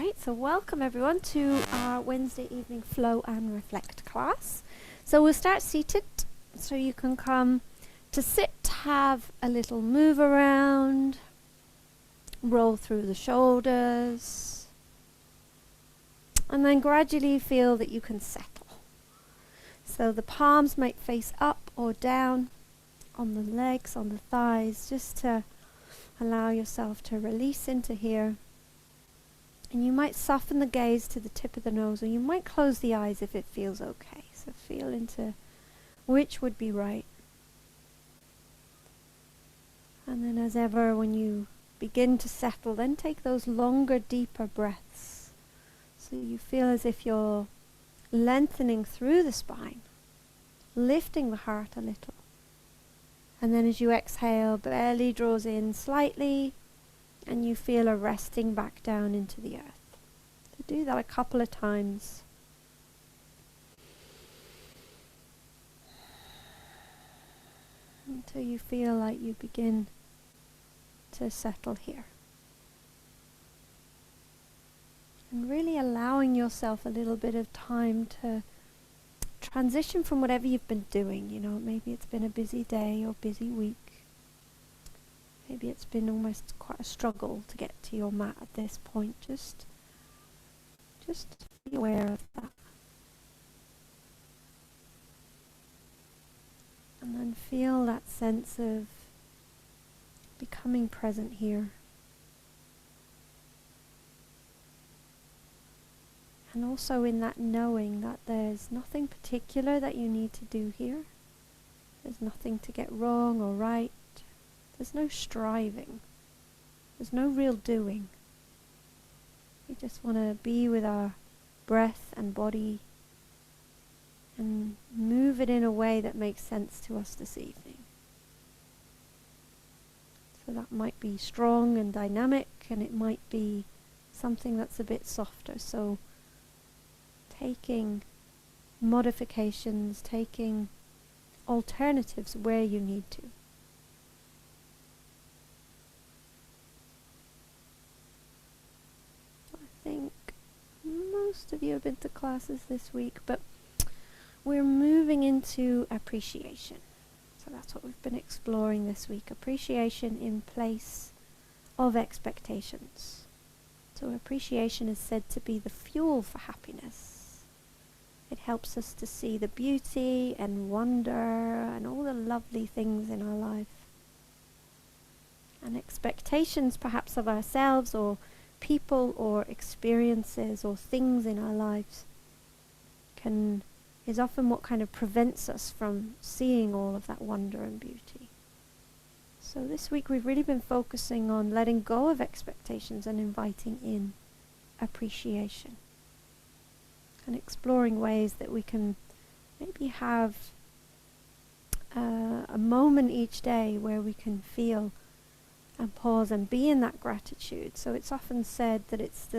Alright, so welcome everyone to our Wednesday evening flow and reflect class. So we'll start seated, so you can come to sit, have a little move around, roll through the shoulders, and then gradually feel that you can settle. So the palms might face up or down on the legs, on the thighs, just to allow yourself to release into here. And you might soften the gaze to the tip of the nose, or you might close the eyes if it feels okay. So feel into which would be right. And then as ever, when you begin to settle, then take those longer, deeper breaths. So you feel as if you're lengthening through the spine, lifting the heart a little. And then as you exhale, belly draws in slightly, and you feel a resting back down into the earth. So do that a couple of times. Until you feel like you begin to settle here. And really allowing yourself a little bit of time to transition from whatever you've been doing. You know, maybe it's been a busy day or busy week. Maybe it's been almost quite a struggle to get to your mat at this point. Just be aware of that. And then feel that sense of becoming present here. And also in that knowing that there's nothing particular that you need to do here. There's nothing to get wrong or right. There's no striving. There's no real doing. We just want to be with our breath and body and move it in a way that makes sense to us this evening. So that might be strong and dynamic, and it might be something that's a bit softer. So taking modifications, taking alternatives where you need to. I think most of you have been to classes this week, but we're moving into appreciation. So that's what we've been exploring this week. Appreciation in place of expectations. So appreciation is said to be the fuel for happiness. It helps us to see the beauty and wonder and all the lovely things in our life. And expectations perhaps of ourselves or people or experiences or things in our lives is often what kind of prevents us from seeing all of that wonder and beauty. So this week we've really been focusing on letting go of expectations and inviting in appreciation. And exploring ways that we can maybe have a moment each day where we can feel and pause and be in that gratitude. So it's often said that it's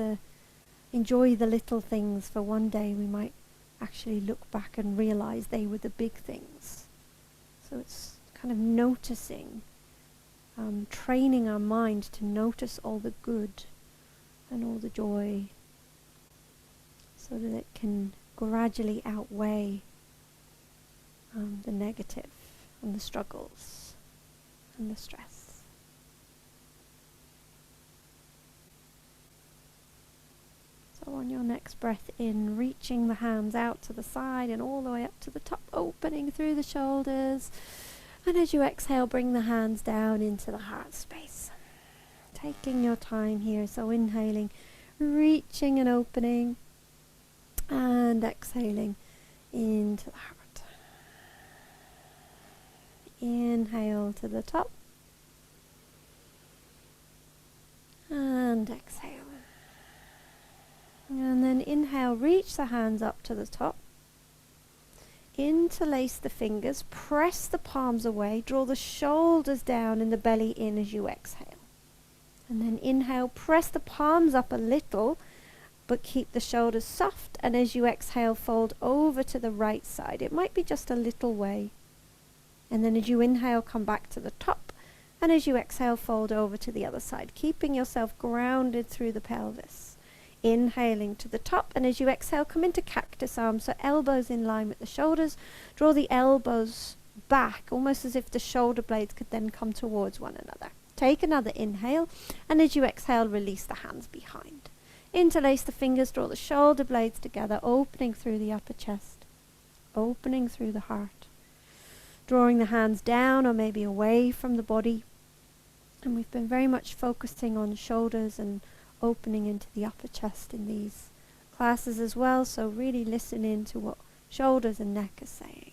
enjoy the little things, for one day we might actually look back and realize they were the big things. So it's kind of noticing, training our mind to notice all the good and all the joy, so that it can gradually outweigh the negative and the struggles and the stress. So on your next breath in, reaching the hands out to the side and all the way up to the top, opening through the shoulders. And as you exhale, bring the hands down into the heart space. Taking your time here, so inhaling, reaching and opening, and exhaling into the heart. Inhale to the top, and exhale. And then inhale, reach the hands up to the top. Interlace the fingers, press the palms away, draw the shoulders down and the belly in as you exhale. And then inhale, press the palms up a little, but keep the shoulders soft, and as you exhale, fold over to the right side. It might be just a little way. And then as you inhale, come back to the top, and as you exhale, fold over to the other side, keeping yourself grounded through the pelvis. Inhaling to the top, and as you exhale, come into cactus arms, so elbows in line with the shoulders. Draw the elbows back, almost as if the shoulder blades could then come towards one another. Take another inhale, and as you exhale, release the hands behind. Interlace the fingers, draw the shoulder blades together, opening through the upper chest, opening through the heart. Drawing the hands down or maybe away from the body. And we've been very much focusing on shoulders and opening into the upper chest in these classes as well, so really listen in to what shoulders and neck are saying.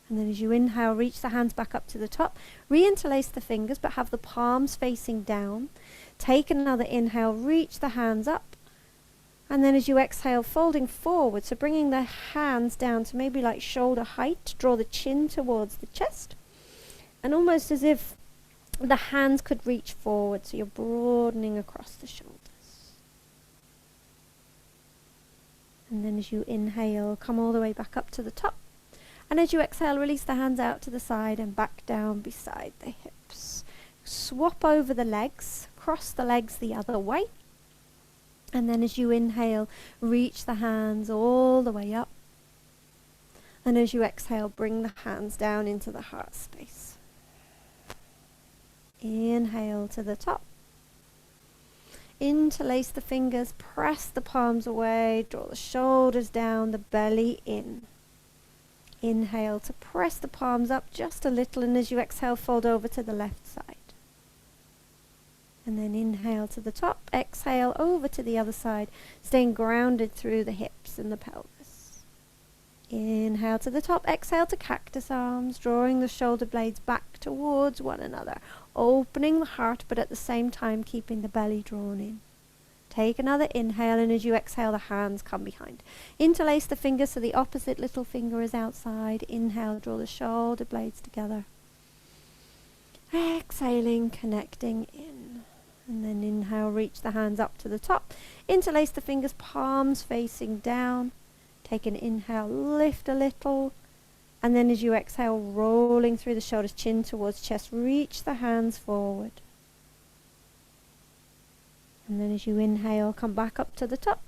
And then as you inhale, reach the hands back up to the top, re-interlace the fingers but have the palms facing down. Take another inhale, reach the hands up, and then as you exhale, folding forward, so bringing the hands down to maybe like shoulder height, draw the chin towards the chest, and almost as if the hands could reach forward, so you're broadening across the shoulders. And then as you inhale, come all the way back up to the top. And as you exhale, release the hands out to the side and back down beside the hips. Swap over the legs, cross the legs the other way. And then as you inhale, reach the hands all the way up. And as you exhale, bring the hands down into the heart space. Inhale to the top. Interlace the fingers, press the palms away, draw the shoulders down, the belly in. Inhale to press the palms up just a little, and as you exhale, fold over to the left side. And then inhale to the top, exhale over to the other side, staying grounded through the hips and the pelvis. Inhale to the top, exhale to cactus arms, drawing the shoulder blades back towards one another, opening the heart but at the same time keeping the belly drawn in. Take another inhale, and as you exhale, the hands come behind. Interlace the fingers so the opposite little finger is outside. Inhale, draw the shoulder blades together. Exhaling, connecting in. And then inhale, reach the hands up to the top. Interlace the fingers, palms facing down. Take an inhale, lift a little. And then as you exhale, rolling through the shoulders, chin towards chest, reach the hands forward. And then as you inhale, come back up to the top.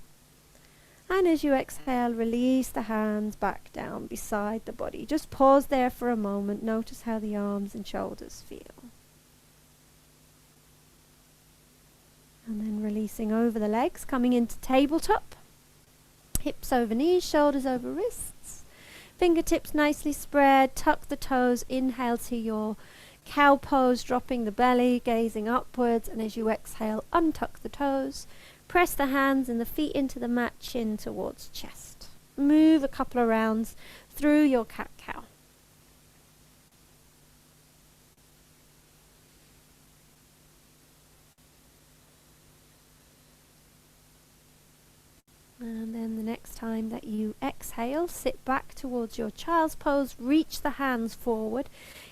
And as you exhale, release the hands back down beside the body. Just pause there for a moment. Notice how the arms and shoulders feel. And then releasing over the legs, coming into tabletop. Hips over knees, shoulders over wrists. Fingertips nicely spread, tuck the toes, inhale to your cow pose, dropping the belly, gazing upwards, and as you exhale, untuck the toes. Press the hands and the feet into the mat, chin towards chest. Move a couple of rounds through your cat-cow. And then the next time that you exhale, sit back towards your child's pose, reach the hands forward.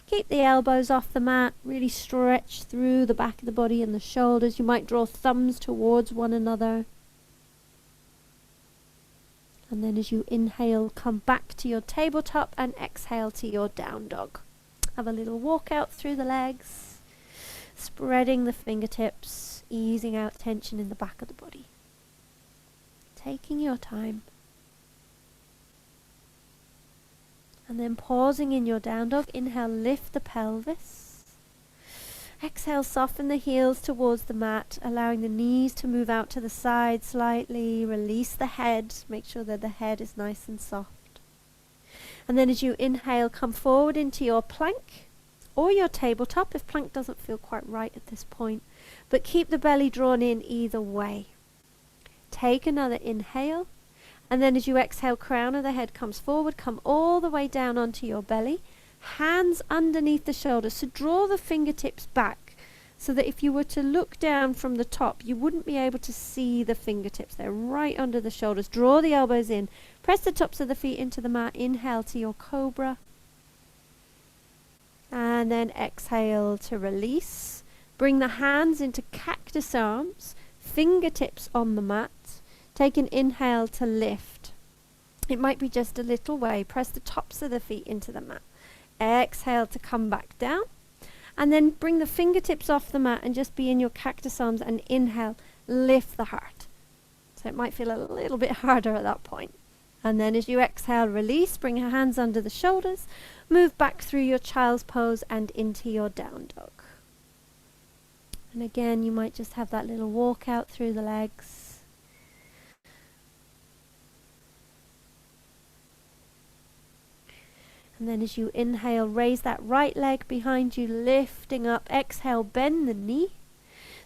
Keep the elbows off the mat, really stretch through the back of the body and the shoulders. You might draw thumbs towards one another. And then as you inhale, come back to your tabletop and exhale to your down dog. Have a little walk out through the legs, spreading the fingertips, easing out tension in the back of the body. Taking your time. And then pausing in your down dog, inhale, lift the pelvis. Exhale, soften the heels towards the mat, allowing the knees to move out to the side slightly. Release the head, make sure that the head is nice and soft. And then as you inhale, come forward into your plank or your tabletop if plank doesn't feel quite right at this point. But keep the belly drawn in either way. Take another inhale, and then as you exhale, crown of the head comes forward, come all the way down onto your belly, hands underneath the shoulders. So draw the fingertips back so that if you were to look down from the top, you wouldn't be able to see the fingertips. They're right under the shoulders. Draw the elbows in, press the tops of the feet into the mat, inhale to your cobra, and then exhale to release. Bring the hands into cactus arms, fingertips on the mat. Take an inhale to lift. It might be just a little way. Press the tops of the feet into the mat. Exhale to come back down. And then bring the fingertips off the mat and just be in your cactus arms and inhale, lift the heart. So it might feel a little bit harder at that point. And then as you exhale, release, bring your hands under the shoulders, move back through your child's pose and into your down dog. And again, you might just have that little walk out through the legs. And then as you inhale, raise that right leg behind you, lifting up. Exhale, bend the knee.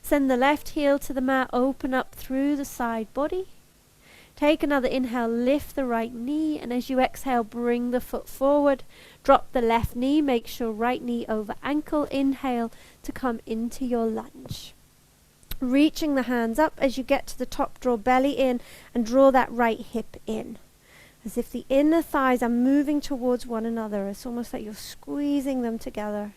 Send the left heel to the mat, open up through the side body. Take another inhale, lift the right knee, and as you exhale, bring the foot forward. Drop the left knee, make sure right knee over ankle. Inhale to come into your lunge. Reaching the hands up as you get to the top, draw belly in and draw that right hip in. As if the inner thighs are moving towards one another. It's almost like you're squeezing them together.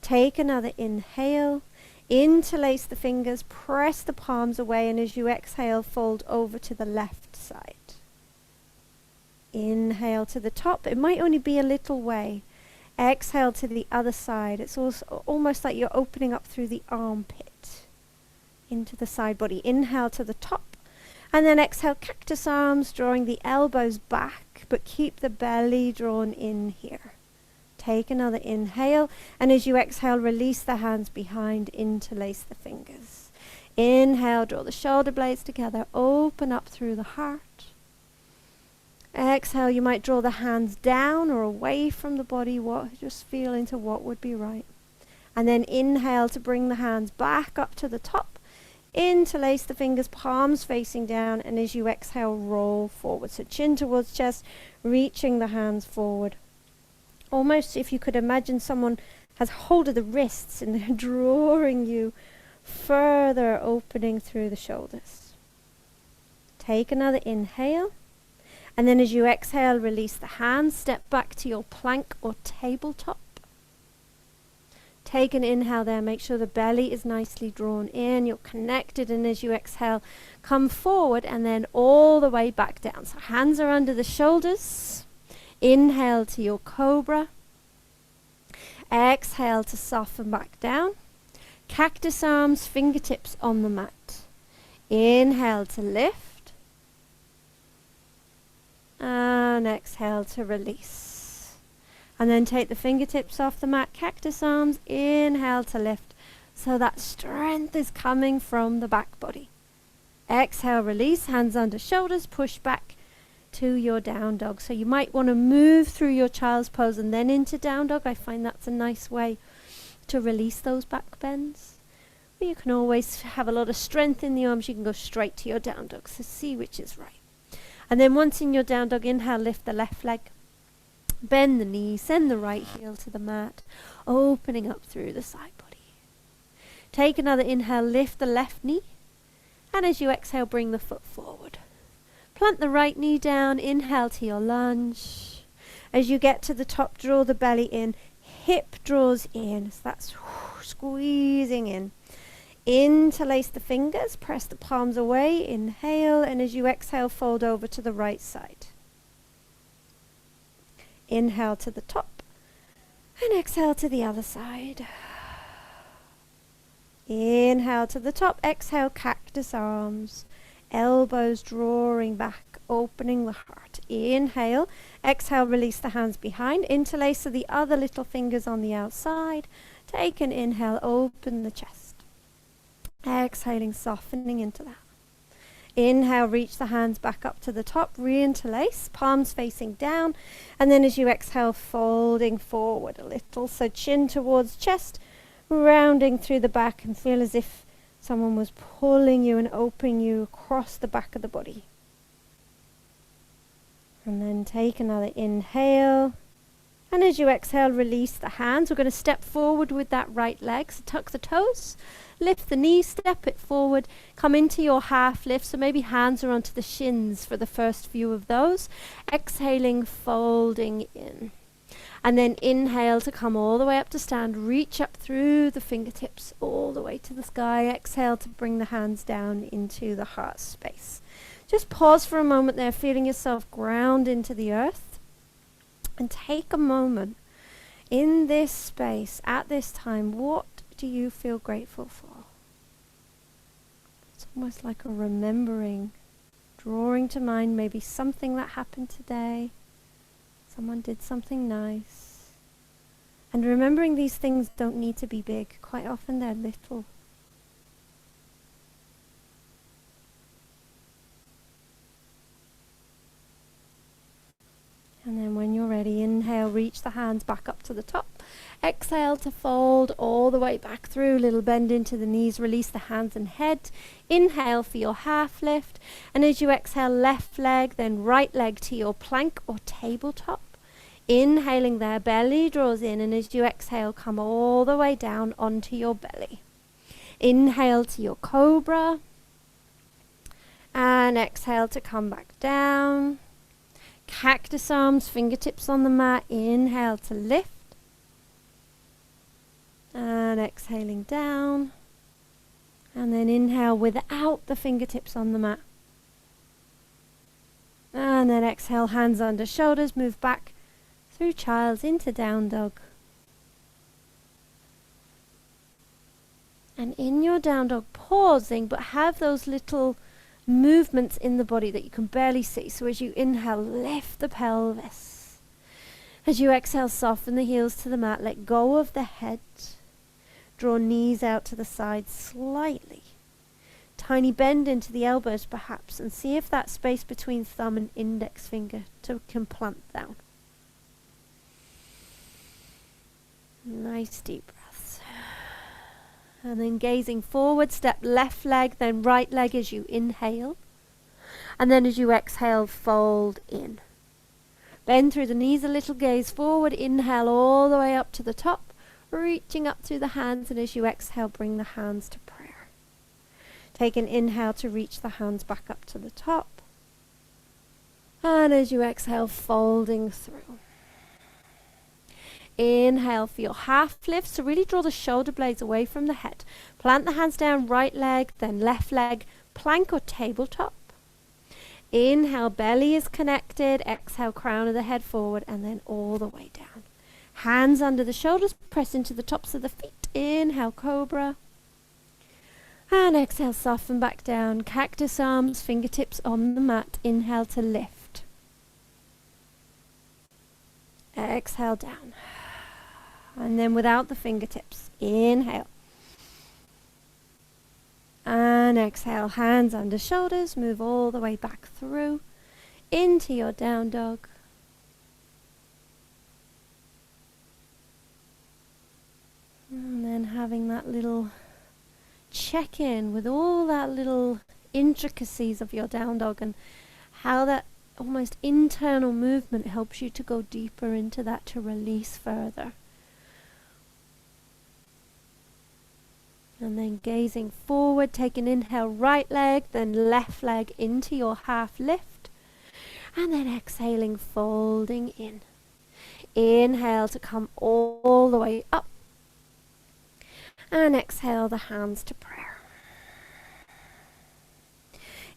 Take another inhale. Interlace the fingers, press the palms away, and as you exhale, fold over to the left side. Inhale to the top. It might only be a little way. Exhale to the other side. It's also almost like you're opening up through the armpit into the side body. Inhale to the top. And then exhale, cactus arms, drawing the elbows back, but keep the belly drawn in here. Take another inhale, and as you exhale, release the hands behind, interlace the fingers. Inhale, draw the shoulder blades together, open up through the heart. Exhale, you might draw the hands down or away from the body, just feel into what would be right. And then inhale to bring the hands back up to the top. Interlace the fingers, palms facing down, and as you exhale, roll forward. So chin towards chest, reaching the hands forward. Almost if you could imagine someone has hold of the wrists and they're drawing you further, opening through the shoulders. Take another inhale. And then as you exhale, release the hands, step back to your plank or tabletop. Take an inhale there, make sure the belly is nicely drawn in, you're connected, and as you exhale, come forward and then all the way back down. So hands are under the shoulders. Inhale to your cobra. Exhale to soften back down. Cactus arms, fingertips on the mat. Inhale to lift. And exhale to release. And then take the fingertips off the mat, cactus arms. Inhale to lift. So that strength is coming from the back body. Exhale, release, hands under shoulders, push back to your down dog. So you might want to move through your child's pose and then into down dog. I find that's a nice way to release those back bends. But you can always have a lot of strength in the arms. You can go straight to your down dog. So see which is right. And then once in your down dog, inhale, lift the left leg. Bend the knee, send the right heel to the mat, opening up through the side body. Take another inhale, lift the left knee. And as you exhale, bring the foot forward. Plant the right knee down, inhale to your lunge. As you get to the top, draw the belly in, hip draws in, so that's squeezing in. Interlace the fingers, press the palms away, inhale, and as you exhale, fold over to the right side. Inhale to the top, and exhale to the other side. Inhale to the top, exhale, cactus arms. Elbows drawing back, opening the heart. Inhale, exhale, release the hands behind. Interlace the other little fingers on the outside. Take an inhale, open the chest. Exhaling, softening into that. Inhale, reach the hands back up to the top, reinterlace, palms facing down. And then as you exhale, folding forward a little. So chin towards chest, rounding through the back, and feel as if someone was pulling you and opening you across the back of the body. And then take another inhale. And as you exhale, release the hands. We're going to step forward with that right leg. So tuck the toes, lift the knee, step it forward, come into your half lift. So maybe hands are onto the shins for the first few of those. Exhaling, folding in. And then inhale to come all the way up to stand. Reach up through the fingertips all the way to the sky. Exhale to bring the hands down into the heart space. Just pause for a moment there, feeling yourself ground into the earth. And take a moment in this space, at this time, what do you feel grateful for? It's almost like a remembering Drawing to mind maybe something that happened today. Someone did something nice. And remembering these things don't need to be big. Quite often they're little. And then when you're ready, inhale, reach the hands back up to the top. Exhale to fold all the way back through, little bend into the knees, release the hands and head. Inhale for your half lift. And as you exhale, left leg, then right leg to your plank or tabletop. Inhaling there, belly draws in, and as you exhale, come all the way down onto your belly. Inhale to your cobra. And exhale to come back down. Cactus arms, fingertips on the mat. Inhale to lift. And exhaling down. And then inhale without the fingertips on the mat. And then exhale, hands under shoulders, move back through child's into down dog. And in your down dog, pausing, but have those little movements in the body that you can barely see. So as you inhale, lift the pelvis. As you exhale, soften the heels to the mat, let go of the head. Draw knees out to the side slightly. Tiny bend into the elbows perhaps, and see if that space between thumb and index finger can plant down. Nice deep breaths. And then gazing forward, step left leg, then right leg as you inhale. And then as you exhale, fold in. Bend through the knees a little, gaze forward, inhale all the way up to the top. Reaching up through the hands, and as you exhale, bring the hands to prayer. Take an inhale to reach the hands back up to the top. And as you exhale, folding through. Inhale for your half lift, so really draw the shoulder blades away from the head. Plant the hands down, right leg, then left leg, plank or tabletop. Inhale, belly is connected. Exhale, crown of the head forward, and then all the way down. Hands under the shoulders, press into the tops of the feet. Inhale, cobra. And exhale, soften back down. Cactus arms, fingertips on the mat. Inhale to lift. Exhale down. And then without the fingertips, inhale. And exhale, hands under shoulders, move all the way back through into your down dog. And then having that little check-in with all that little intricacies of your down dog and how that almost internal movement helps you to go deeper into that, to release further. And then gazing forward, take an inhale, right leg, then left leg into your half lift. And then exhaling, folding in. Inhale to come all the way up. And exhale the hands to prayer.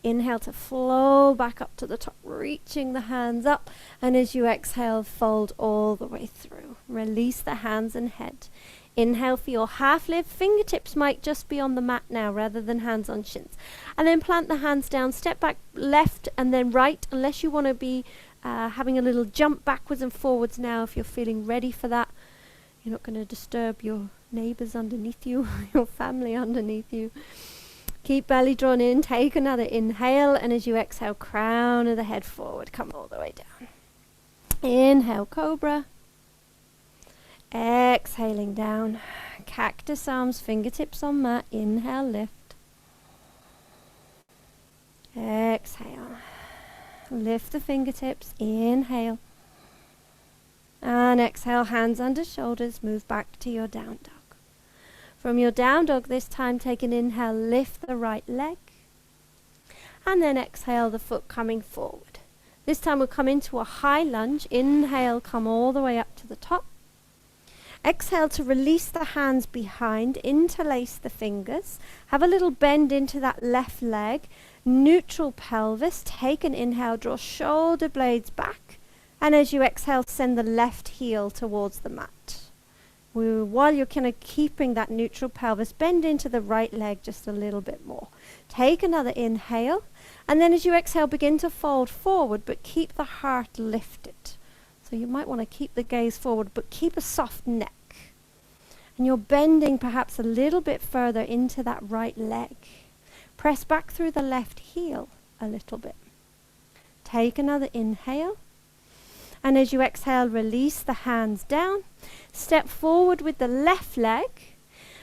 Inhale to flow back up to the top, reaching the hands up. And as you exhale, fold all the way through. Release the hands and head. Inhale for your half lift. Fingertips might just be on the mat now rather than hands on shins. And then plant the hands down, step back left and then right, unless you want to be having a little jump backwards and forwards now if you're feeling ready for that. You're not going to disturb your neighbors underneath you, your family underneath you. Keep belly drawn in, take another inhale, and as you exhale, crown of the head forward, come all the way down. Inhale, cobra. Exhaling down, cactus arms, fingertips on mat. Inhale, lift. Exhale. Lift the fingertips, inhale. And exhale, hands under shoulders, move back to your down dog. From your down dog this time, take an inhale, lift the right leg. And then exhale, the foot coming forward. This time we'll come into a high lunge. Inhale, come all the way up to the top. Exhale to release the hands behind, interlace the fingers. Have a little bend into that left leg. Neutral pelvis. Take an inhale, draw shoulder blades back. And as you exhale, send the left heel towards the mat. While you're kind of keeping that neutral pelvis, bend into the right leg just a little bit more. Take another inhale, and then as you exhale, begin to fold forward, but keep the heart lifted. So you might want to keep the gaze forward, but keep a soft neck. And you're bending perhaps a little bit further into that right leg. Press back through the left heel a little bit. Take another inhale. And as you exhale, release the hands down. Step forward with the left leg.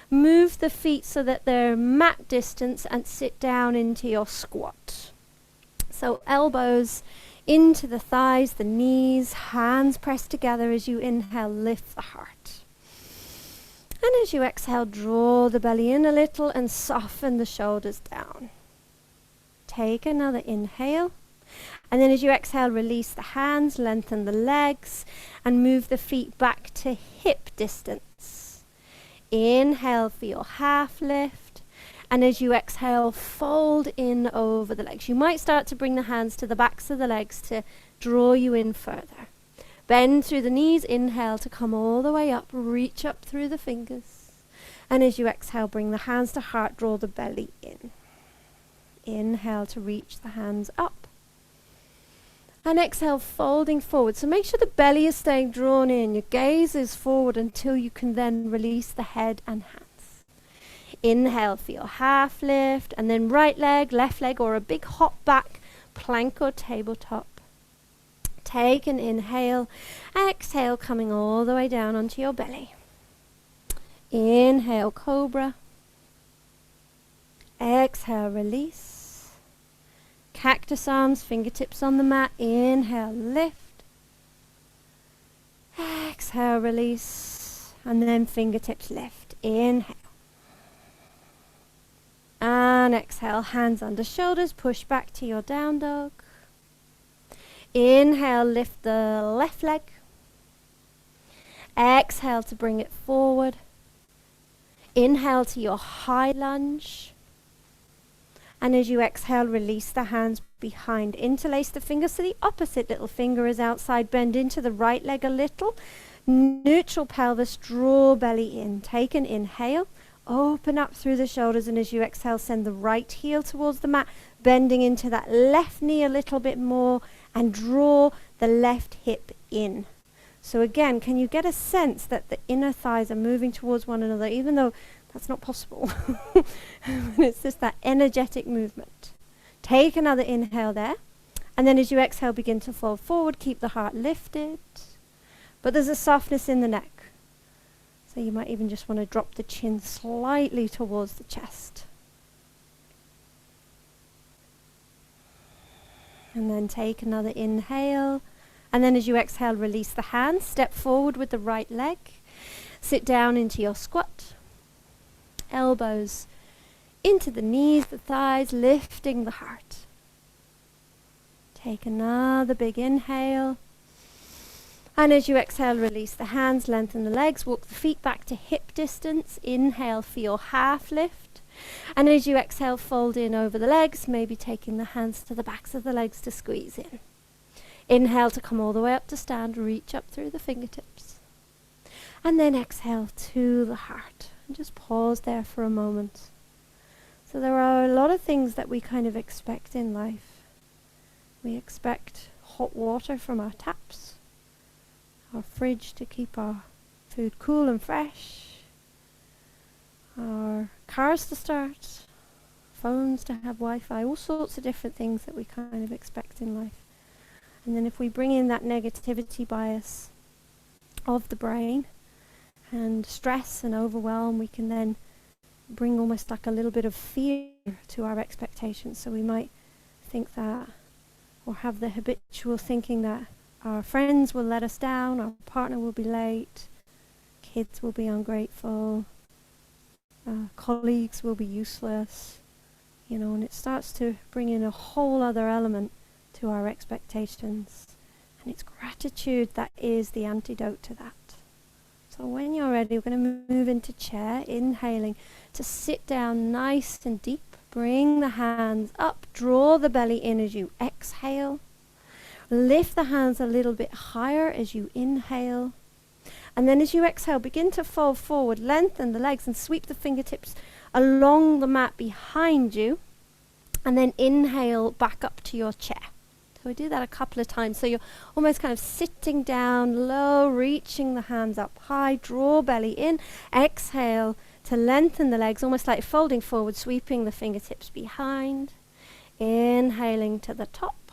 Move the feet so that they're mat distance and sit down into your squat. So elbows into the thighs, the knees, hands pressed together as you inhale, lift the heart. And as you exhale, draw the belly in a little and soften the shoulders down. Take another inhale. And then as you exhale, release the hands, lengthen the legs, and move the feet back to hip distance. Inhale for your half lift. And as you exhale, fold in over the legs. You might start to bring the hands to the backs of the legs to draw you in further. Bend through the knees, inhale to come all the way up, reach up through the fingers. And as you exhale, bring the hands to heart, draw the belly in. Inhale to reach the hands up. And exhale, folding forward. So make sure the belly is staying drawn in. Your gaze is forward until you can then release the head and hands. Inhale for your half lift, and then right leg, left leg, or a big hop back, plank or tabletop. Take an inhale, exhale, coming all the way down onto your belly. Inhale, cobra. Exhale, release. Cactus arms, fingertips on the mat. Inhale, lift. Exhale, release. And then fingertips lift. Inhale. And exhale, hands under shoulders, push back to your down dog. Inhale, lift the left leg. Exhale to bring it forward. Inhale to your high lunge. And as you exhale, release the hands behind. Interlace the fingers so the opposite little finger is outside. Bend into the right leg a little. Neutral pelvis, draw belly in. Take an inhale. Open up through the shoulders, and as you exhale, send the right heel towards the mat, bending into that left knee a little bit more, and draw the left hip in. So again, can you get a sense that the inner thighs are moving towards one another, even though that's not possible? It's just that energetic movement. Take another inhale there, and then as you exhale, begin to fold forward, keep the heart lifted, but there's a softness in the neck. So you might even just want to drop the chin slightly towards the chest. And then take another inhale. And then as you exhale, release the hands. Step forward with the right leg. Sit down into your squat. Elbows into the knees, the thighs, lifting the heart. Take another big inhale. And as you exhale, release the hands, lengthen the legs, walk the feet back to hip distance. Inhale for your half lift. And as you exhale, fold in over the legs, maybe taking the hands to the backs of the legs to squeeze in. Inhale to come all the way up to stand, reach up through the fingertips. And then exhale to the heart. And just pause there for a moment. So there are a lot of things that we kind of expect in life. We expect hot water from our taps. Our fridge to keep our food cool and fresh, our cars to start, phones to have Wi-Fi, all sorts of different things that we kind of expect in life. And then if we bring in that negativity bias of the brain and stress and overwhelm, we can then bring almost like a little bit of fear to our expectations. So we might think that, or have the habitual thinking that our friends will let us down, our partner will be late, kids will be ungrateful, colleagues will be useless, and it starts to bring in a whole other element to our expectations. And it's gratitude that is the antidote to that. So when you're ready, we're going to move into chair, inhaling to sit down nice and deep. Bring the hands up, draw the belly in as you exhale. Lift the hands a little bit higher as you inhale. And then as you exhale, begin to fold forward, lengthen the legs and sweep the fingertips along the mat behind you. And then inhale back up to your chair. So we do that a couple of times. So you're almost kind of sitting down low, reaching the hands up high, draw belly in, exhale to lengthen the legs, almost like folding forward, sweeping the fingertips behind, inhaling to the top,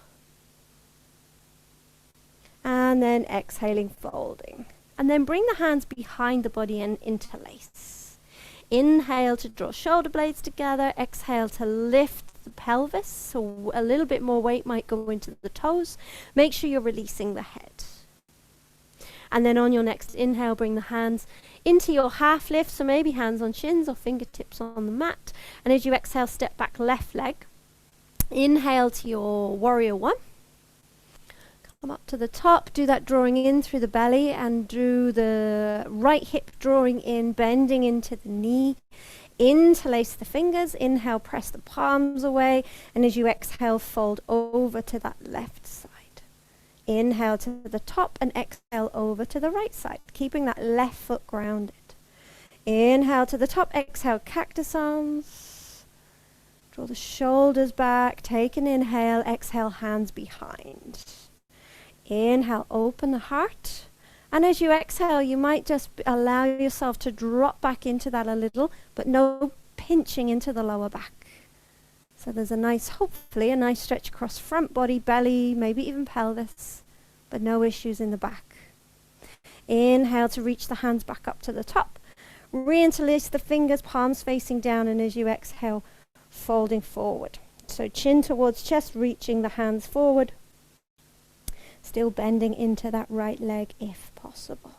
and then exhaling, folding. And then bring the hands behind the body and interlace. Inhale to draw shoulder blades together, exhale to lift the pelvis, so a little bit more weight might go into the toes. Make sure you're releasing the head. And then on your next inhale, bring the hands into your half lift, so maybe hands on shins or fingertips on the mat. And as you exhale, step back left leg. Inhale to your warrior one. Come up to the top, do that drawing in through the belly and do the right hip drawing in, bending into the knee. Interlace the fingers, inhale, press the palms away, and as you exhale, fold over to that left side. Inhale to the top and exhale over to the right side, keeping that left foot grounded. Inhale to the top, exhale, cactus arms. Draw the shoulders back, take an inhale, exhale, hands behind. Inhale, open the heart. And as you exhale, you might just allow yourself to drop back into that a little, but no pinching into the lower back. So there's hopefully a nice stretch across front body, belly, maybe even pelvis, but no issues in the back. Inhale to reach the hands back up to the top. Reinterlace the fingers, palms facing down, and as you exhale, folding forward. So chin towards chest, reaching the hands forward. Still bending into that right leg if possible.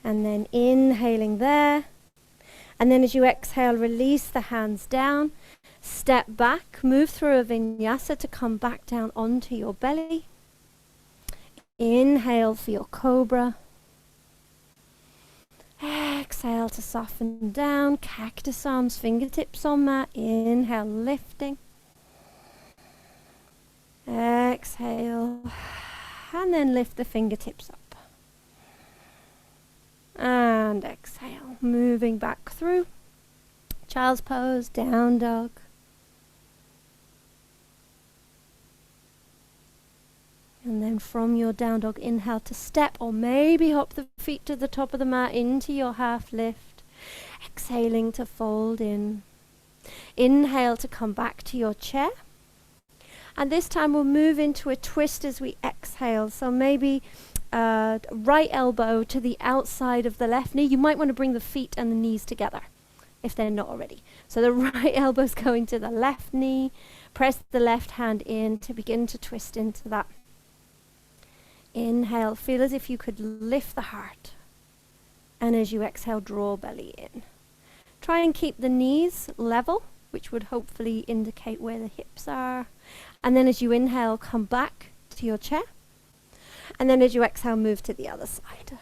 And then inhaling there. And then as you exhale, release the hands down. Step back, move through a vinyasa to come back down onto your belly. Inhale for your cobra. Exhale to soften down. Cactus arms, fingertips on mat. Inhale, lifting. Exhale, and then lift the fingertips up. And exhale, moving back through. Child's pose, down dog. And then from your down dog, inhale to step or maybe hop the feet to the top of the mat into your half lift. Exhaling to fold in. Inhale to come back to your chair. And this time we'll move into a twist as we exhale. So maybe right elbow to the outside of the left knee. You might want to bring the feet and the knees together if they're not already. So the right elbow's going to the left knee. Press the left hand in to begin to twist into that. Inhale, feel as if you could lift the heart. And as you exhale, draw belly in. Try and keep the knees level, which would hopefully indicate where the hips are. And then as you inhale, come back to your chair. And then as you exhale, move to the other side.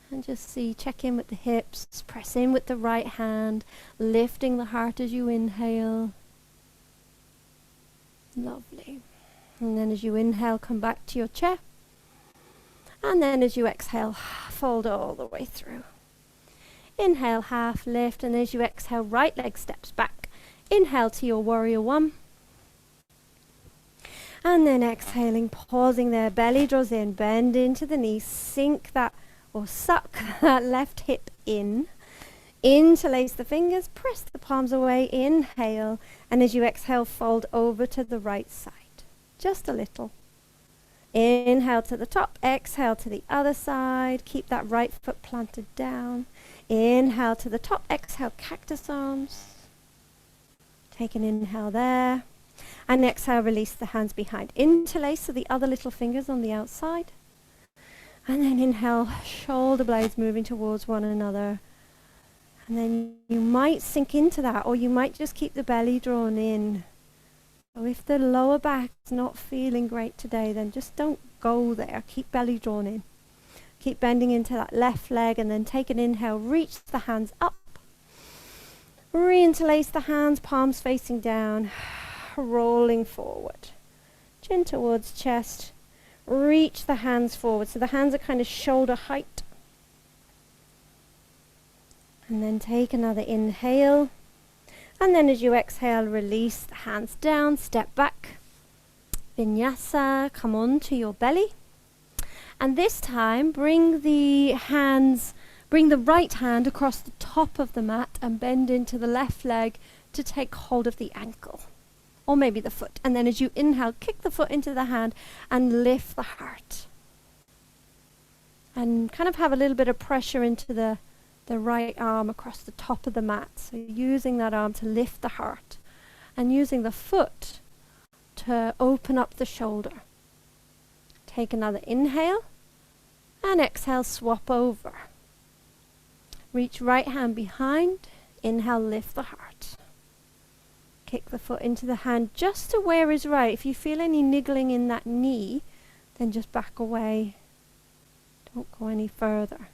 And just check in with the hips, press in with the right hand, lifting the heart as you inhale. Lovely. And then as you inhale, come back to your chair. And then as you exhale, fold all the way through. Inhale, half lift, and as you exhale, right leg steps back. Inhale to your warrior one. And then exhaling, pausing there, belly draws in, bend into the knee, sink that or suck that left hip in. Interlace the fingers, press the palms away, inhale, and as you exhale, fold over to the right side. Just a little. Inhale to the top, exhale to the other side. Keep that right foot planted down. Inhale to the top, exhale, cactus arms. Take an inhale there. And exhale, release the hands behind. Interlace so the other little fingers on the outside. And then inhale, shoulder blades moving towards one another. And then you might sink into that, or you might just keep the belly drawn in. So if the lower back's not feeling great today, then just don't go there. Keep belly drawn in. Keep bending into that left leg, and then take an inhale, reach the hands up. Reinterlace the hands, palms facing down, rolling forward. Chin towards chest, reach the hands forward. So the hands are kind of shoulder height. And then take another inhale. And then as you exhale, release the hands down, step back. Vinyasa, come on to your belly. And this time, bring the right hand across the top of the mat and bend into the left leg to take hold of the ankle. Or maybe the foot. And then as you inhale, kick the foot into the hand and lift the heart. And kind of have a little bit of pressure into the right arm across the top of the mat. So using that arm to lift the heart. And using the foot to open up the shoulder. Take another inhale. And exhale, swap over. Reach right hand behind. Inhale, lift the heart. Kick the foot into the hand just to where is right. If you feel any niggling in that knee, then just back away. Don't go any further.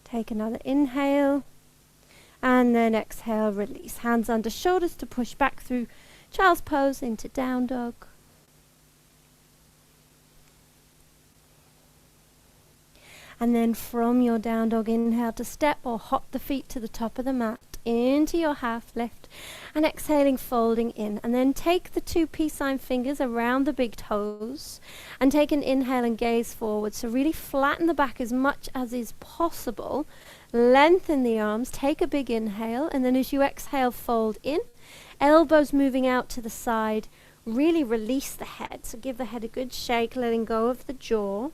Take another inhale. And then exhale, release. Hands under shoulders to push back through child's pose into down dog. And then from your down dog, inhale to step or hop the feet to the top of the mat into your half lift, and exhaling, folding in. And then take the 2 peace sign fingers around the big toes and take an inhale and gaze forward. So really flatten the back as much as is possible. Lengthen the arms, take a big inhale, and then as you exhale, fold in. Elbows moving out to the side. Really release the head. So give the head a good shake, letting go of the jaw.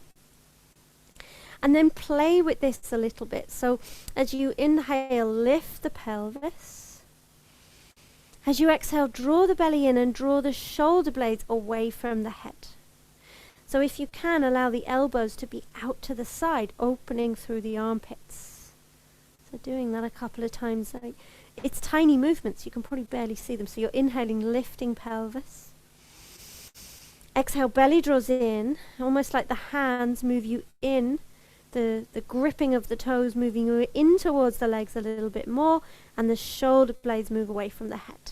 And then play with this a little bit. So as you inhale, lift the pelvis. As you exhale, draw the belly in and draw the shoulder blades away from the head. So if you can, allow the elbows to be out to the side, opening through the armpits. So doing that a couple of times. It's tiny movements. You can probably barely see them. So you're inhaling, lifting pelvis. Exhale, belly draws in, almost like the hands move you in. The gripping of the toes moving you in towards the legs a little bit more, and the shoulder blades move away from the head.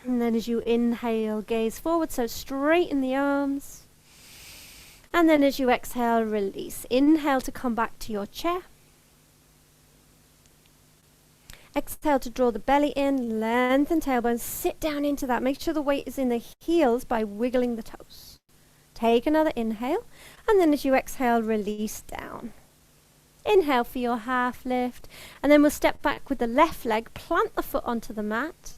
And then as you inhale, gaze forward, so straighten the arms. And then as you exhale, release. Inhale to come back to your chair. Exhale to draw the belly in, lengthen tailbone, sit down into that. Make sure the weight is in the heels by wiggling the toes. Take another inhale, and then as you exhale, release down. Inhale for your half lift, and then we'll step back with the left leg, plant the foot onto the mat.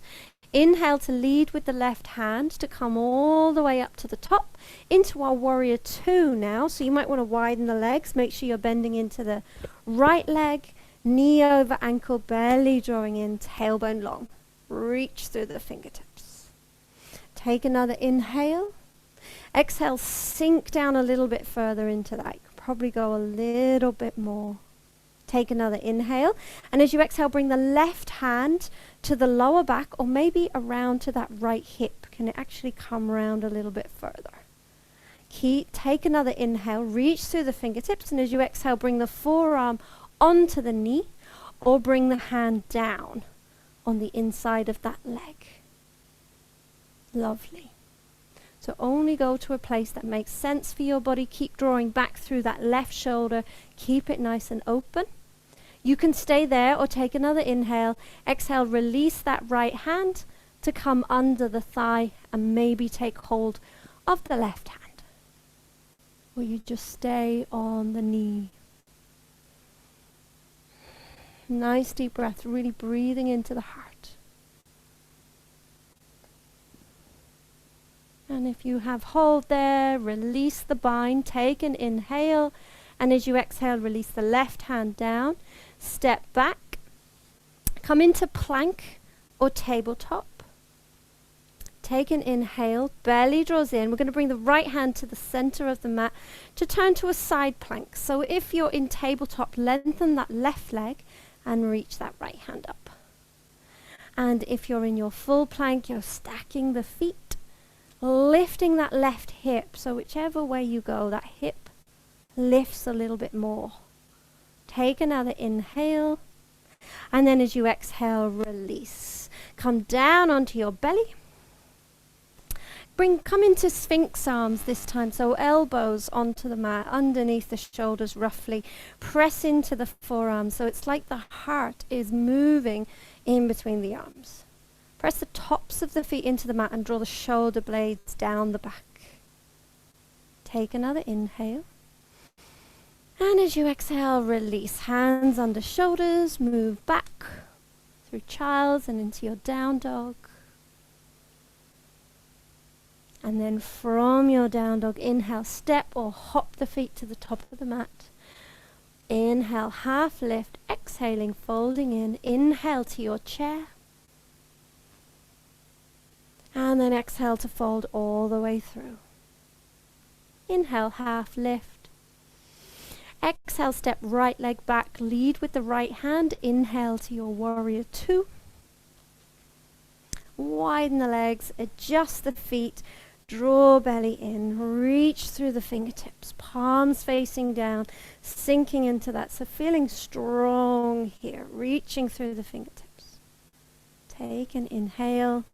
Inhale to lead with the left hand to come all the way up to the top into our warrior 2 now. So you might want to widen the legs, make sure you're bending into the right leg, knee over ankle, belly drawing in, tailbone long. Reach through the fingertips. Take another inhale. Exhale, sink down a little bit further into that. You could probably go a little bit more. Take another inhale. And as you exhale, bring the left hand to the lower back or maybe around to that right hip. Can it actually come around a little bit further? Take another inhale, reach through the fingertips. And as you exhale, bring the forearm onto the knee or bring the hand down on the inside of that leg. Lovely. So only go to a place that makes sense for your body. Keep drawing back through that left shoulder. Keep it nice and open. You can stay there or take another inhale. Exhale, release that right hand to come under the thigh and maybe take hold of the left hand. Or you just stay on the knee. Nice deep breath, really breathing into the heart. And if you have hold there, release the bind, take an inhale, and as you exhale, release the left hand down, step back, come into plank or tabletop. Take an inhale, belly draws in. We're going to bring the right hand to the center of the mat to turn to a side plank. So if you're in tabletop, lengthen that left leg and reach that right hand up. And if you're in your full plank, you're stacking the feet. Lifting that left hip, so whichever way you go, that hip lifts a little bit more. Take another inhale, and then as you exhale, release. Come down onto your belly. Come into Sphinx arms this time, so elbows onto the mat, underneath the shoulders roughly. Press into the forearms, so it's like the heart is moving in between the arms. Press the tops of the feet into the mat and draw the shoulder blades down the back. Take another inhale. And as you exhale, release. Hands under shoulders, move back through child's and into your down dog. And then from your down dog, inhale, step or hop the feet to the top of the mat. Inhale, half lift, exhaling, folding in. Inhale to your chair. And then exhale to fold all the way through. Inhale, half lift. Exhale, step right leg back, lead with the right hand. Inhale to your warrior two. Widen the legs, adjust the feet. Draw belly in, reach through the fingertips, palms facing down, sinking into that. So feeling strong here, reaching through the fingertips. Take an inhale.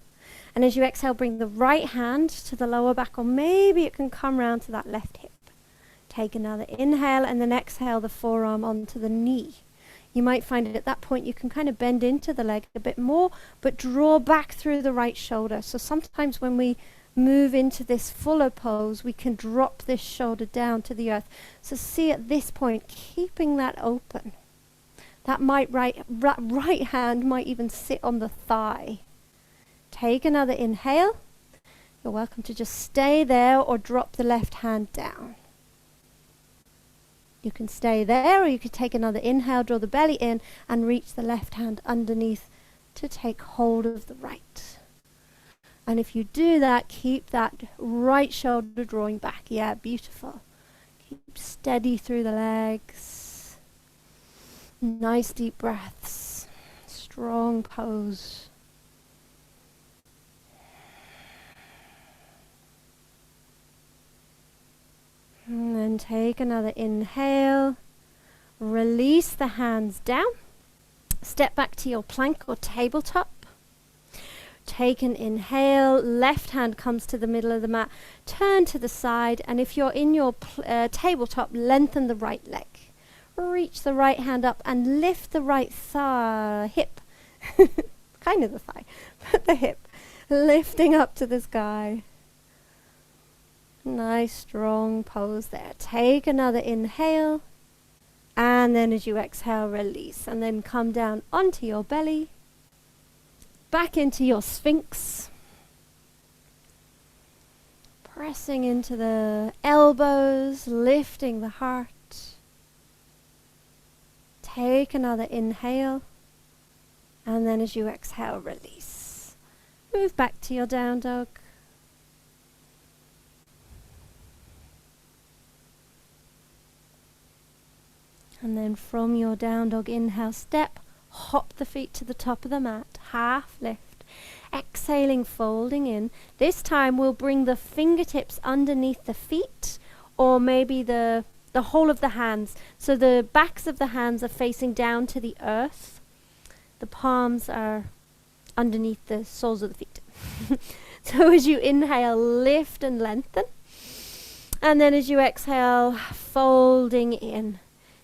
And as you exhale, bring the right hand to the lower back, or maybe it can come round to that left hip. Take another inhale, and then exhale the forearm onto the knee. You might find at that point you can kind of bend into the leg a bit more, but draw back through the right shoulder. So sometimes when we move into this fuller pose, we can drop this shoulder down to the earth. So see at this point, keeping that open. That right hand might even sit on the thigh. Take another inhale. You're welcome to just stay there or drop the left hand down. You can stay there, or you could take another inhale, draw the belly in and reach the left hand underneath to take hold of the right. And if you do that, keep that right shoulder drawing back. Yeah, beautiful. Keep steady through the legs. Nice deep breaths. Strong pose. And then take another inhale. Release the hands down. Step back to your plank or tabletop. Take an inhale, left hand comes to the middle of the mat, turn to the side, and if you're in your tabletop, lengthen the right leg. Reach the right hand up and lift the right hip, kind of the thigh, but the hip, lifting up to the sky. Nice strong pose there. Take another inhale, and then as you exhale, release, and then come down onto your belly. Back into your Sphinx. Pressing into the elbows, lifting the heart. Take another inhale. And then as you exhale, release. Move back to your down dog. And then from your down dog, inhale, step. Hop the feet to the top of the mat, half lift, exhaling, folding in. This time we'll bring the fingertips underneath the feet, or maybe the whole of the hands. So the backs of the hands are facing down to the earth. The palms are underneath the soles of the feet. So as you inhale, lift and lengthen. And then as you exhale, folding in.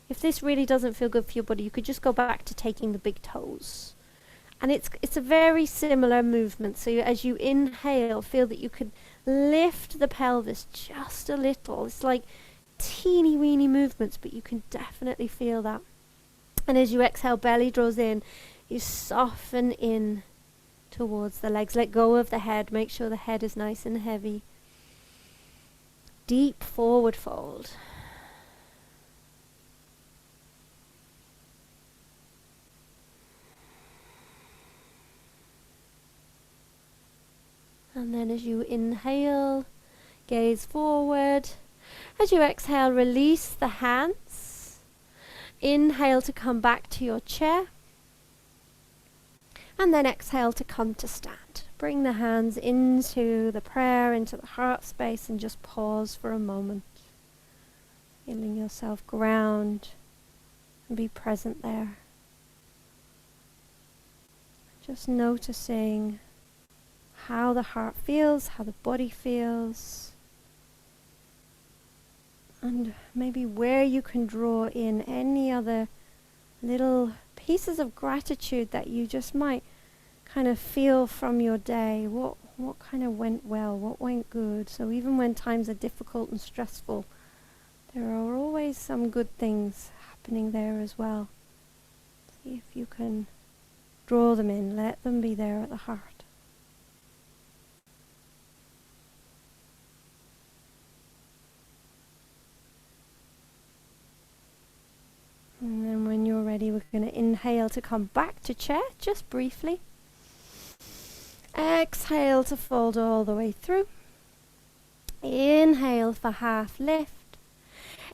If this really doesn't feel good for your body, you could just go back to taking the big toes. And it's a very similar movement. So as you inhale, feel that you could lift the pelvis just a little. It's like teeny weeny movements, but you can definitely feel that. And as you exhale, belly draws in. You soften in towards the legs. Let go of the head. Make sure the head is nice and heavy. Deep forward fold. And then as you inhale, gaze forward. As you exhale, release the hands. Inhale to come back to your chair. And then exhale to come to stand. Bring the hands into the prayer, into the heart space, and just pause for a moment. Feeling yourself ground and be present there. Just noticing how the heart feels, how the body feels, and maybe where you can draw in any other little pieces of gratitude that you just might kind of feel from your day. What kind of went well, what went good. So even when times are difficult and stressful, there are always some good things happening there as well. See if you can draw them in, let them be there at the heart. And then when you're ready, we're going to inhale to come back to chair, just briefly. Exhale to fold all the way through. Inhale for half lift.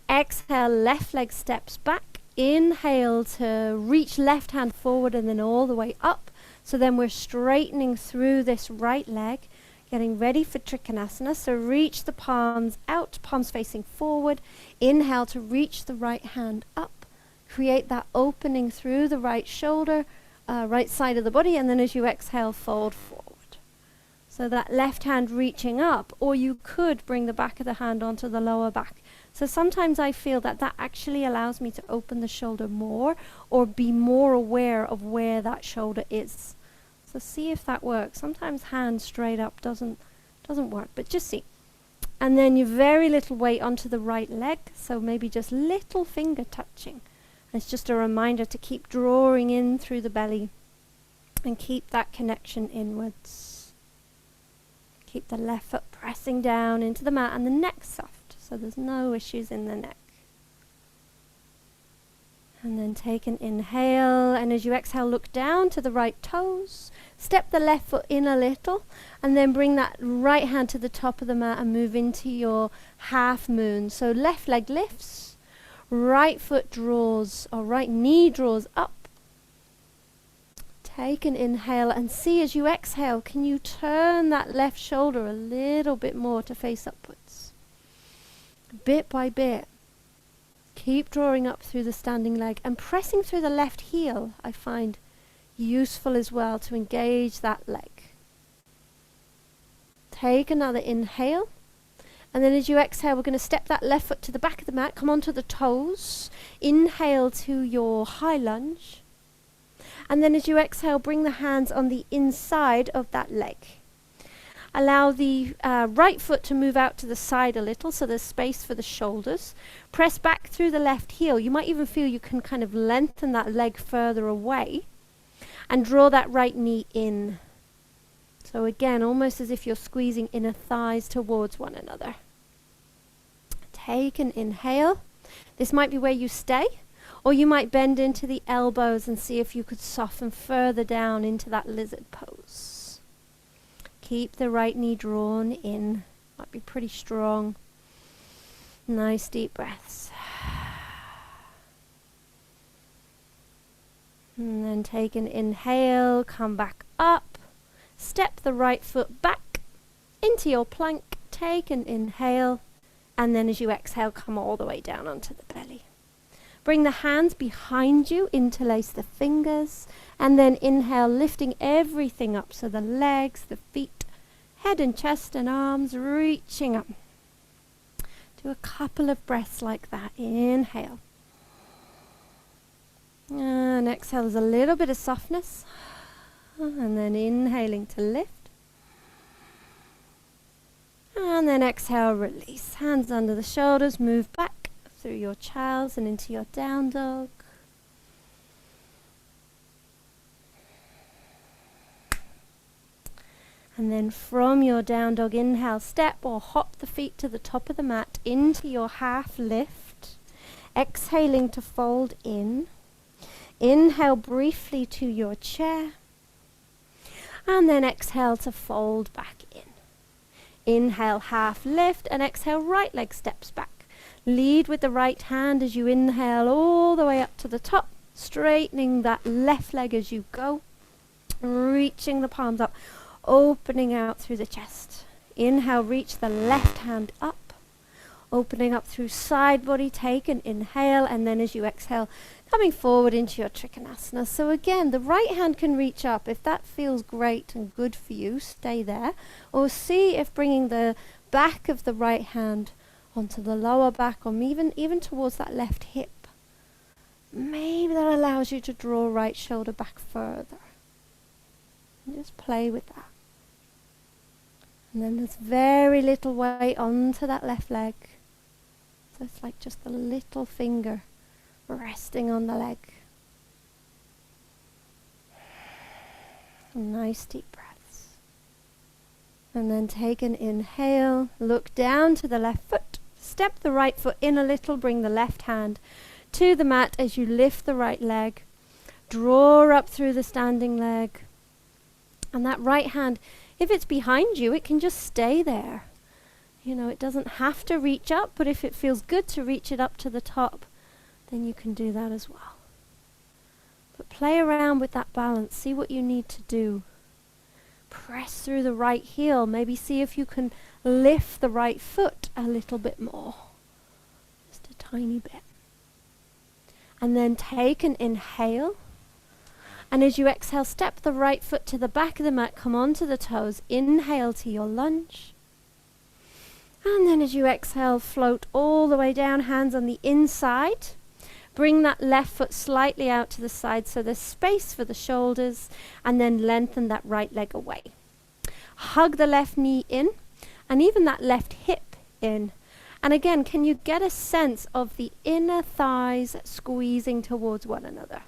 Exhale, left leg steps back. Inhale to reach left hand forward and then all the way up. So then we're straightening through this right leg, getting ready for Trikonasana. So reach the palms out, palms facing forward. Inhale to reach the right hand up. Create that opening through the right shoulder, right side of the body, and then as you exhale, fold forward. So that left hand reaching up, or you could bring the back of the hand onto the lower back. So sometimes I feel that that actually allows me to open the shoulder more or be more aware of where that shoulder is. So see if that works. Sometimes hand straight up doesn't work, but just see. And then you very little weight onto the right leg, so maybe just little finger touching. It's just a reminder to keep drawing in through the belly and keep that connection inwards. Keep the left foot pressing down into the mat and the neck soft, so there's no issues in the neck. And then take an inhale, and as you exhale, look down to the right toes. Step the left foot in a little, and then bring that right hand to the top of the mat and move into your half moon. So left leg lifts. Right foot draws, or right knee draws up. Take an inhale and see as you exhale, can you turn that left shoulder a little bit more to face upwards? Bit by bit. Keep drawing up through the standing leg and pressing through the left heel, I find useful as well to engage that leg. Take another inhale. And then as you exhale, we're going to step that left foot to the back of the mat, come onto the toes, inhale to your high lunge. And then as you exhale, bring the hands on the inside of that leg. Allow the right foot to move out to the side a little, so there's space for the shoulders. Press back through the left heel. You might even feel you can kind of lengthen that leg further away and draw that right knee in. So again, almost as if you're squeezing inner thighs towards one another. Take an inhale. This might be where you stay, or you might bend into the elbows and see if you could soften further down into that lizard pose. Keep the right knee drawn in. Might be pretty strong. Nice deep breaths. And then take an inhale, come back up. Step the right foot back into your plank, take an inhale, and then as you exhale, come all the way down onto the belly. Bring the hands behind you, interlace the fingers, and then inhale, lifting everything up, so the legs, the feet, head and chest and arms reaching up. Do a couple of breaths like that. Inhale. And exhale, there's a little bit of softness. And then inhaling to lift. And then exhale, release. Hands under the shoulders, move back through your child's and into your down dog. And then from your down dog, inhale, step or hop the feet to the top of the mat into your half lift. Exhaling to fold in. Inhale briefly to your chair. And then exhale to fold back in. Inhale, half lift, and exhale, right leg steps back. Lead with the right hand as you inhale all the way up to the top, straightening that left leg as you go, reaching the palms up, opening out through the chest. Inhale, reach the left hand up, opening up through side body. Take an inhale, and then as you exhale, coming forward into your Trikonasana. So again, the right hand can reach up. If that feels great and good for you, stay there. Or see if bringing the back of the right hand onto the lower back, or even towards that left hip, maybe that allows you to draw right shoulder back further. And just play with that. And then there's very little weight onto that left leg. So it's like just a little finger resting on the leg. Nice deep breaths. And then take an inhale, look down to the left foot, step the right foot in a little, bring the left hand to the mat as you lift the right leg, draw up through the standing leg, and that right hand, if it's behind you, it can just stay there. You know, it doesn't have to reach up, but if it feels good to reach it up to the top, then you can do that as well. But play around with that balance, see what you need to do. Press through the right heel, maybe see if you can lift the right foot a little bit more, just a tiny bit. And then take an inhale, and as you exhale, step the right foot to the back of the mat, come onto the toes, inhale to your lunge. And then as you exhale, float all the way down, hands on the inside. Bring that left foot slightly out to the side so there's space for the shoulders, and then lengthen that right leg away. Hug the left knee in, and even that left hip in. And again, can you get a sense of the inner thighs squeezing towards one another?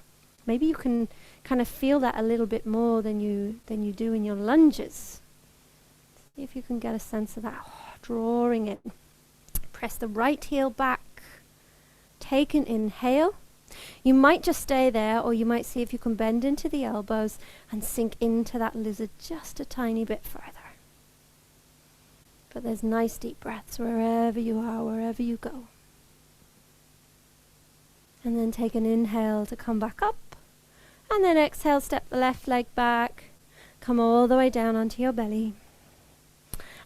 Maybe you can kind of feel that a little bit more than you do in your lunges. See if you can get a sense of that. Drawing it. Press the right heel back. Take an inhale. You might just stay there, or you might see if you can bend into the elbows and sink into that lizard just a tiny bit further. But there's nice deep breaths wherever you are, wherever you go. And then take an inhale to come back up. And then exhale, step the left leg back. Come all the way down onto your belly.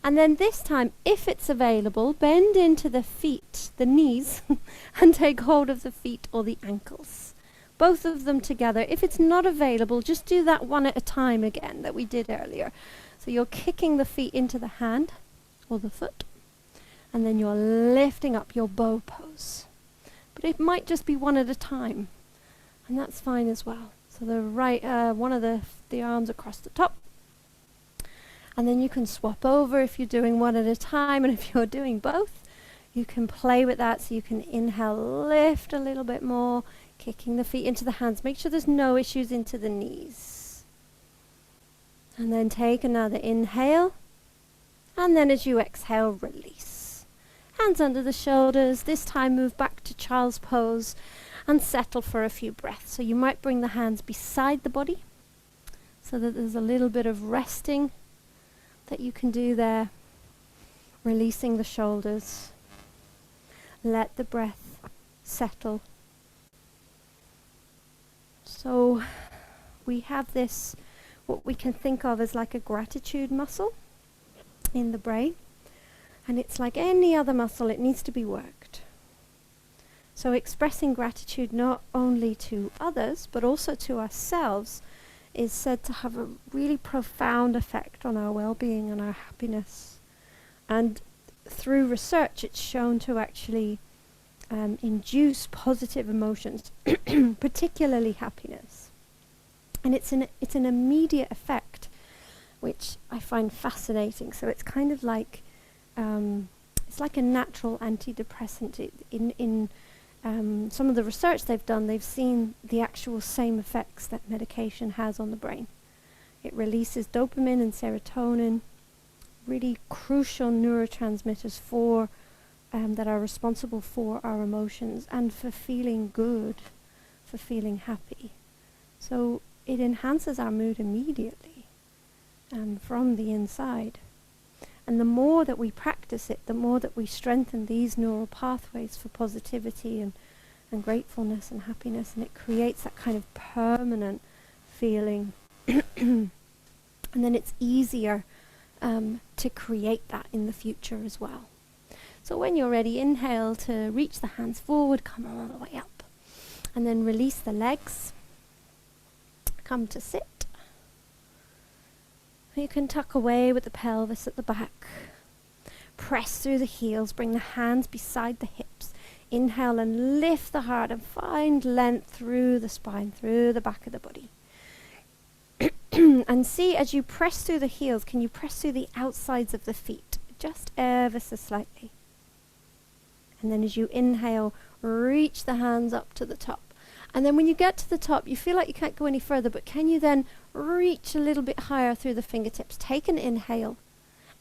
And then this time, if it's available, bend into the feet, the knees, and take hold of the feet or the ankles. Both of them together. If it's not available, just do that one at a time again that we did earlier. So you're kicking the feet into the hand or the foot, and then you're lifting up your bow pose. But it might just be one at a time, and that's fine as well. So the right, one of the arms across the top. And then you can swap over if you're doing one at a time, and if you're doing both, you can play with that. So you can inhale, lift a little bit more, kicking the feet into the hands. Make sure there's no issues into the knees. And then take another inhale. And then as you exhale, release. Hands under the shoulders. This time move back to child's pose and settle for a few breaths. So you might bring the hands beside the body so that there's a little bit of resting that you can do there, releasing the shoulders. Let the breath settle. So we have this, what we can think of as like a gratitude muscle in the brain, and it's like any other muscle, it needs to be worked. So expressing gratitude not only to others but also to ourselves is said to have a really profound effect on our well-being and our happiness. And through research, it's shown to actually induce positive emotions, particularly happiness. And it's an immediate effect, which I find fascinating. So it's kind of like it's like a natural antidepressant. In some of the research they've done, they've seen the actual same effects that medication has on the brain. It releases dopamine and serotonin, really crucial neurotransmitters for that are responsible for our emotions and for feeling good, for feeling happy. So it enhances our mood immediately from the inside. And the more that we practice it, the more that we strengthen these neural pathways for positivity and gratefulness and happiness, and it creates that kind of permanent feeling. And then it's easier to create that in the future as well. So when you're ready, inhale to reach the hands forward, come all the way up. And then release the legs. Come to sit. You can tuck away with the pelvis at the back. Press through the heels, bring the hands beside the hips. Inhale and lift the heart and find length through the spine, through the back of the body. And see, as you press through the heels, can you press through the outsides of the feet? Just ever so slightly. And then as you inhale, reach the hands up to the top. And then when you get to the top, you feel like you can't go any further, but can you then reach a little bit higher through the fingertips? Take an inhale.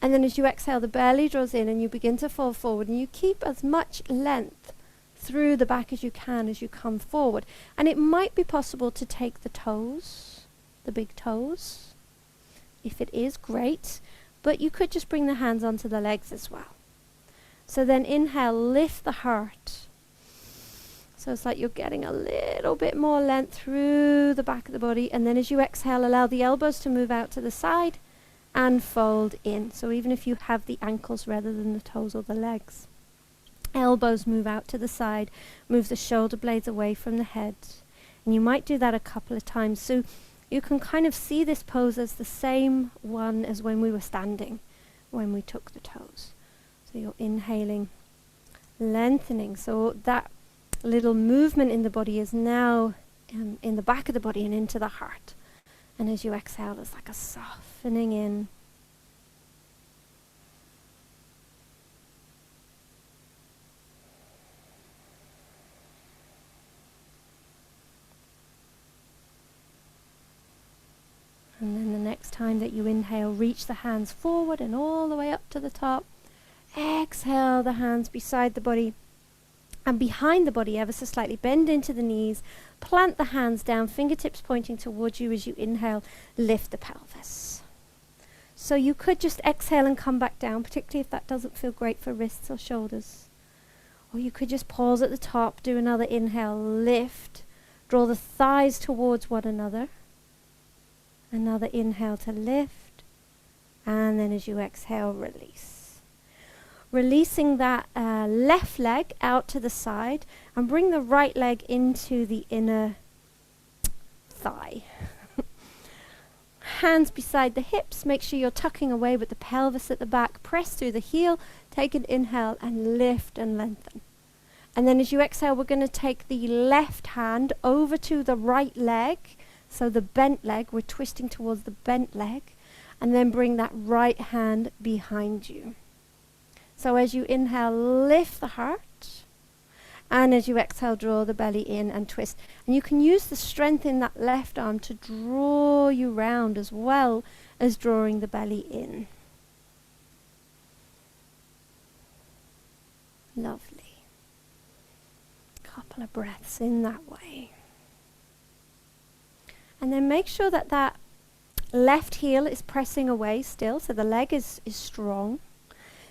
And then as you exhale, the belly draws in and you begin to fall forward. And you keep as much length through the back as you can as you come forward. And it might be possible to take the toes, the big toes. If it is, great. But you could just bring the hands onto the legs as well. So then inhale, lift the heart. So it's like you're getting a little bit more length through the back of the body. And then as you exhale, allow the elbows to move out to the side and fold in. So even if you have the ankles rather than the toes or the legs. Elbows move out to the side. Move the shoulder blades away from the head. And you might do that a couple of times. So you can kind of see this pose as the same one as when we were standing, when we took the toes. So you're inhaling, lengthening. So that little movement in the body is now in the back of the body and into the heart. And as you exhale, there's like a softening in. And then the next time that you inhale, reach the hands forward and all the way up to the top. Exhale, the hands beside the body. And behind the body, ever so slightly, bend into the knees, plant the hands down, fingertips pointing towards you as you inhale, lift the pelvis. So you could just exhale and come back down, particularly if that doesn't feel great for wrists or shoulders. Or you could just pause at the top, do another inhale, lift, draw the thighs towards one another. Another inhale to lift, and then as you exhale, release. Releasing that left leg out to the side and bring the right leg into the inner thigh. Hands beside the hips, make sure you're tucking away with the pelvis at the back. Press through the heel, take an inhale and lift and lengthen. And then as you exhale, we're going to take the left hand over to the right leg. So the bent leg, we're twisting towards the bent leg. And then bring that right hand behind you. So as you inhale, lift the heart. And as you exhale, draw the belly in and twist. And you can use the strength in that left arm to draw you round as well as drawing the belly in. Lovely. Couple of breaths in that way. And then make sure that that left heel is pressing away still, so the leg is strong.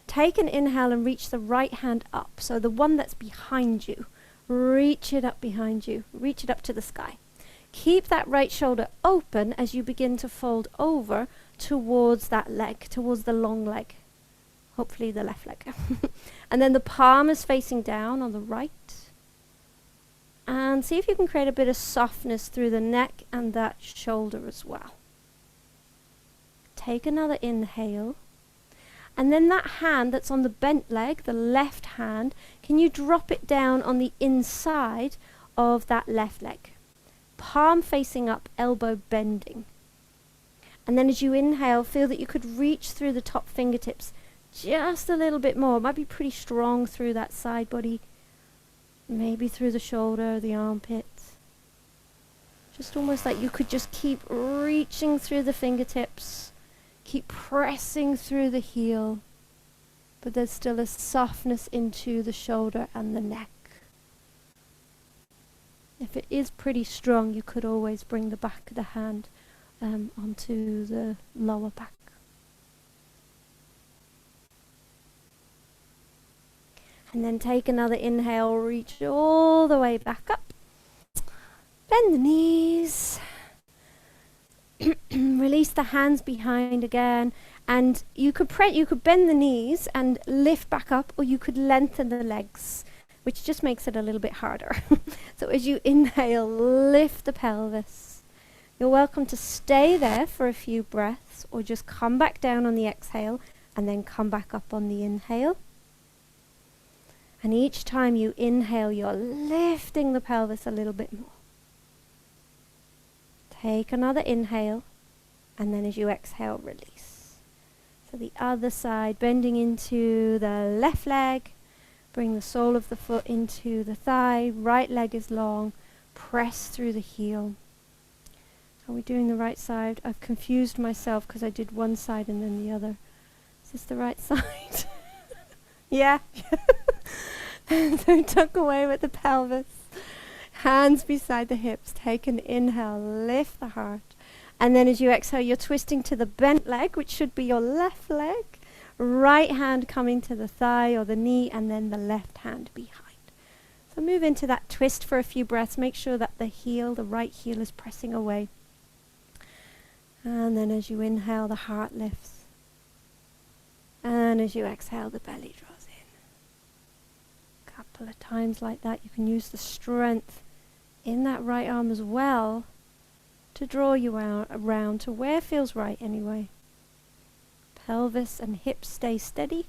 Take an inhale and reach the right hand up. So the one that's behind you, reach it up behind you. Reach it up to the sky. Keep that right shoulder open as you begin to fold over towards that leg, towards the long leg. Hopefully the left leg. And then the palm is facing down on the right. And see if you can create a bit of softness through the neck and that shoulder as well. Take another inhale. And then that hand that's on the bent leg, the left hand, can you drop it down on the inside of that left leg? Palm facing up, elbow bending. And then as you inhale, feel that you could reach through the top fingertips just a little bit more. It might be pretty strong through that side body, maybe through the shoulder, the armpits. Just almost like you could just keep reaching through the fingertips. Keep pressing through the heel, but there's still a softness into the shoulder and the neck. If it is pretty strong, you could always bring the back of the hand onto the lower back. And then take another inhale, reach all the way back up. Bend the knees. release the hands behind again. And you could bend the knees and lift back up, or you could lengthen the legs, which just makes it a little bit harder. So as you inhale, lift the pelvis. You're welcome to stay there for a few breaths, or just come back down on the exhale and then come back up on the inhale. And each time you inhale, you're lifting the pelvis a little bit more. Take another inhale, and then as you exhale, release. So the other side, bending into the left leg, bring the sole of the foot into the thigh, right leg is long, press through the heel. Are we doing the right side? I've confused myself because I did one side and then the other. Is this the right side? Yeah. So tuck away with the pelvis. Hands beside the hips. Take an inhale, lift the heart. And then as you exhale, you're twisting to the bent leg, which should be your left leg. Right hand coming to the thigh or the knee, and then the left hand behind. So move into that twist for a few breaths. Make sure that the right heel is pressing away. And then as you inhale, the heart lifts. And as you exhale, the belly draws in. A couple of times like that. You can use the strength in that right arm as well to draw you around to where feels right anyway. Pelvis and hips stay steady.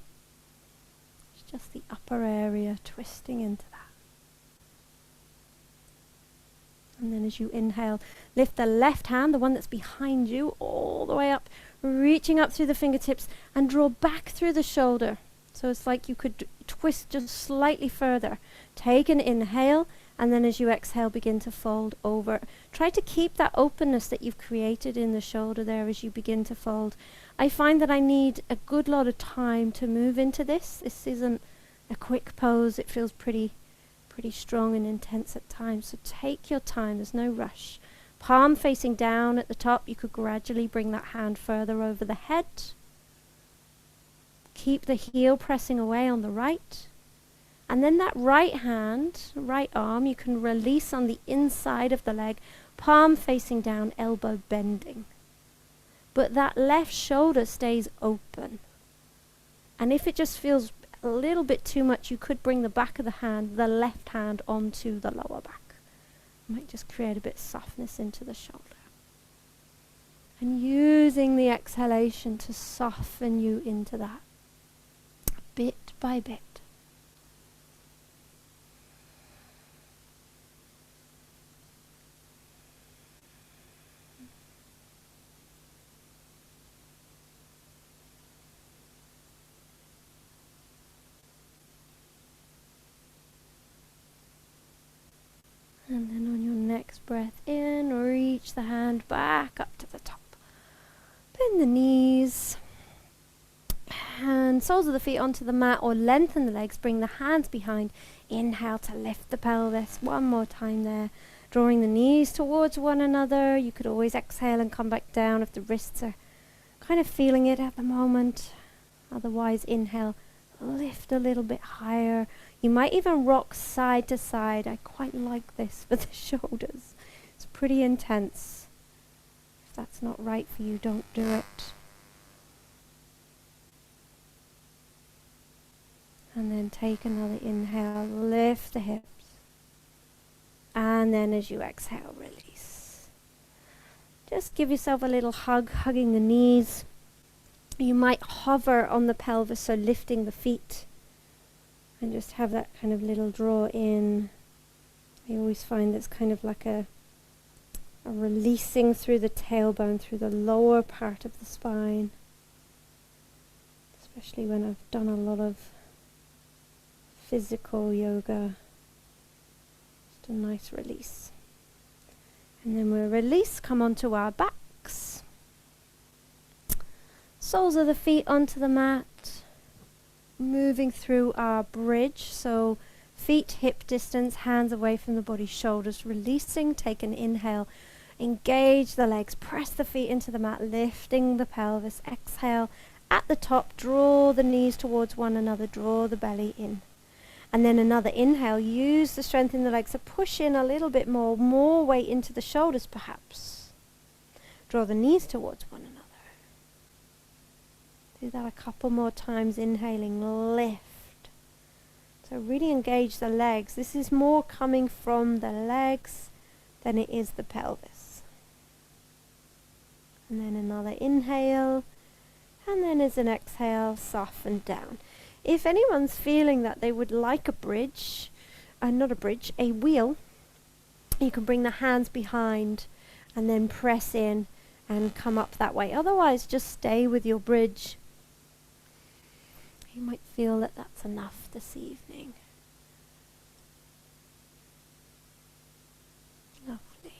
It's just the upper area twisting into that. And then as you inhale, lift the left hand, the one that's behind you, all the way up, reaching up through the fingertips and draw back through the shoulder. So it's like you could twist just slightly further. Take an inhale, and then as you exhale, begin to fold over. Try to keep that openness that you've created in the shoulder there as you begin to fold. I find that I need a good lot of time to move into this. This isn't a quick pose. It feels pretty strong and intense at times. So take your time. There's no rush. Palm facing down at the top. You could gradually bring that hand further over the head. Keep the heel pressing away on the right. And then that right hand, right arm, you can release on the inside of the leg. Palm facing down, elbow bending. But that left shoulder stays open. And if it just feels a little bit too much, you could bring the back of the hand, the left hand, onto the lower back. Might just create a bit of softness into the shoulder. And using the exhalation to soften you into that, bit by bit. And then on your next breath in, reach the hand back up to the top. Bend the knees. And soles of the feet onto the mat, or lengthen the legs. Bring the hands behind. Inhale to lift the pelvis. One more time there. Drawing the knees towards one another. You could always exhale and come back down if the wrists are kind of feeling it at the moment. Otherwise, inhale. Lift a little bit higher. You might even rock side to side. I quite like this for the shoulders. It's pretty intense. If that's not right for you, don't do it. And then take another inhale. Lift the hips. And then as you exhale, release. Just give yourself a little hug, hugging the knees. You might hover on the pelvis, so lifting the feet, and just have that kind of little draw in. I always find it's kind of like a releasing through the tailbone, through the lower part of the spine, especially when I've done a lot of physical yoga. Just a nice release. And then we'll release, come onto our backs. Soles of the feet onto the mat, moving through our bridge, so feet hip distance, hands away from the body, shoulders releasing. Take an inhale, engage the legs, press the feet into the mat, lifting the pelvis. Exhale, at the top, draw the knees towards one another, draw the belly in. And then another inhale, use the strength in the legs to push in a little bit more weight into the shoulders perhaps. Draw the knees towards one another. Do that a couple more times, inhaling, lift. So really engage the legs. This is more coming from the legs than it is the pelvis. And then another inhale, and then as an exhale, soften down. If anyone's feeling that they would like a bridge, a wheel, you can bring the hands behind and then press in and come up that way. Otherwise, just stay with your bridge. You might feel that that's enough this evening. Lovely.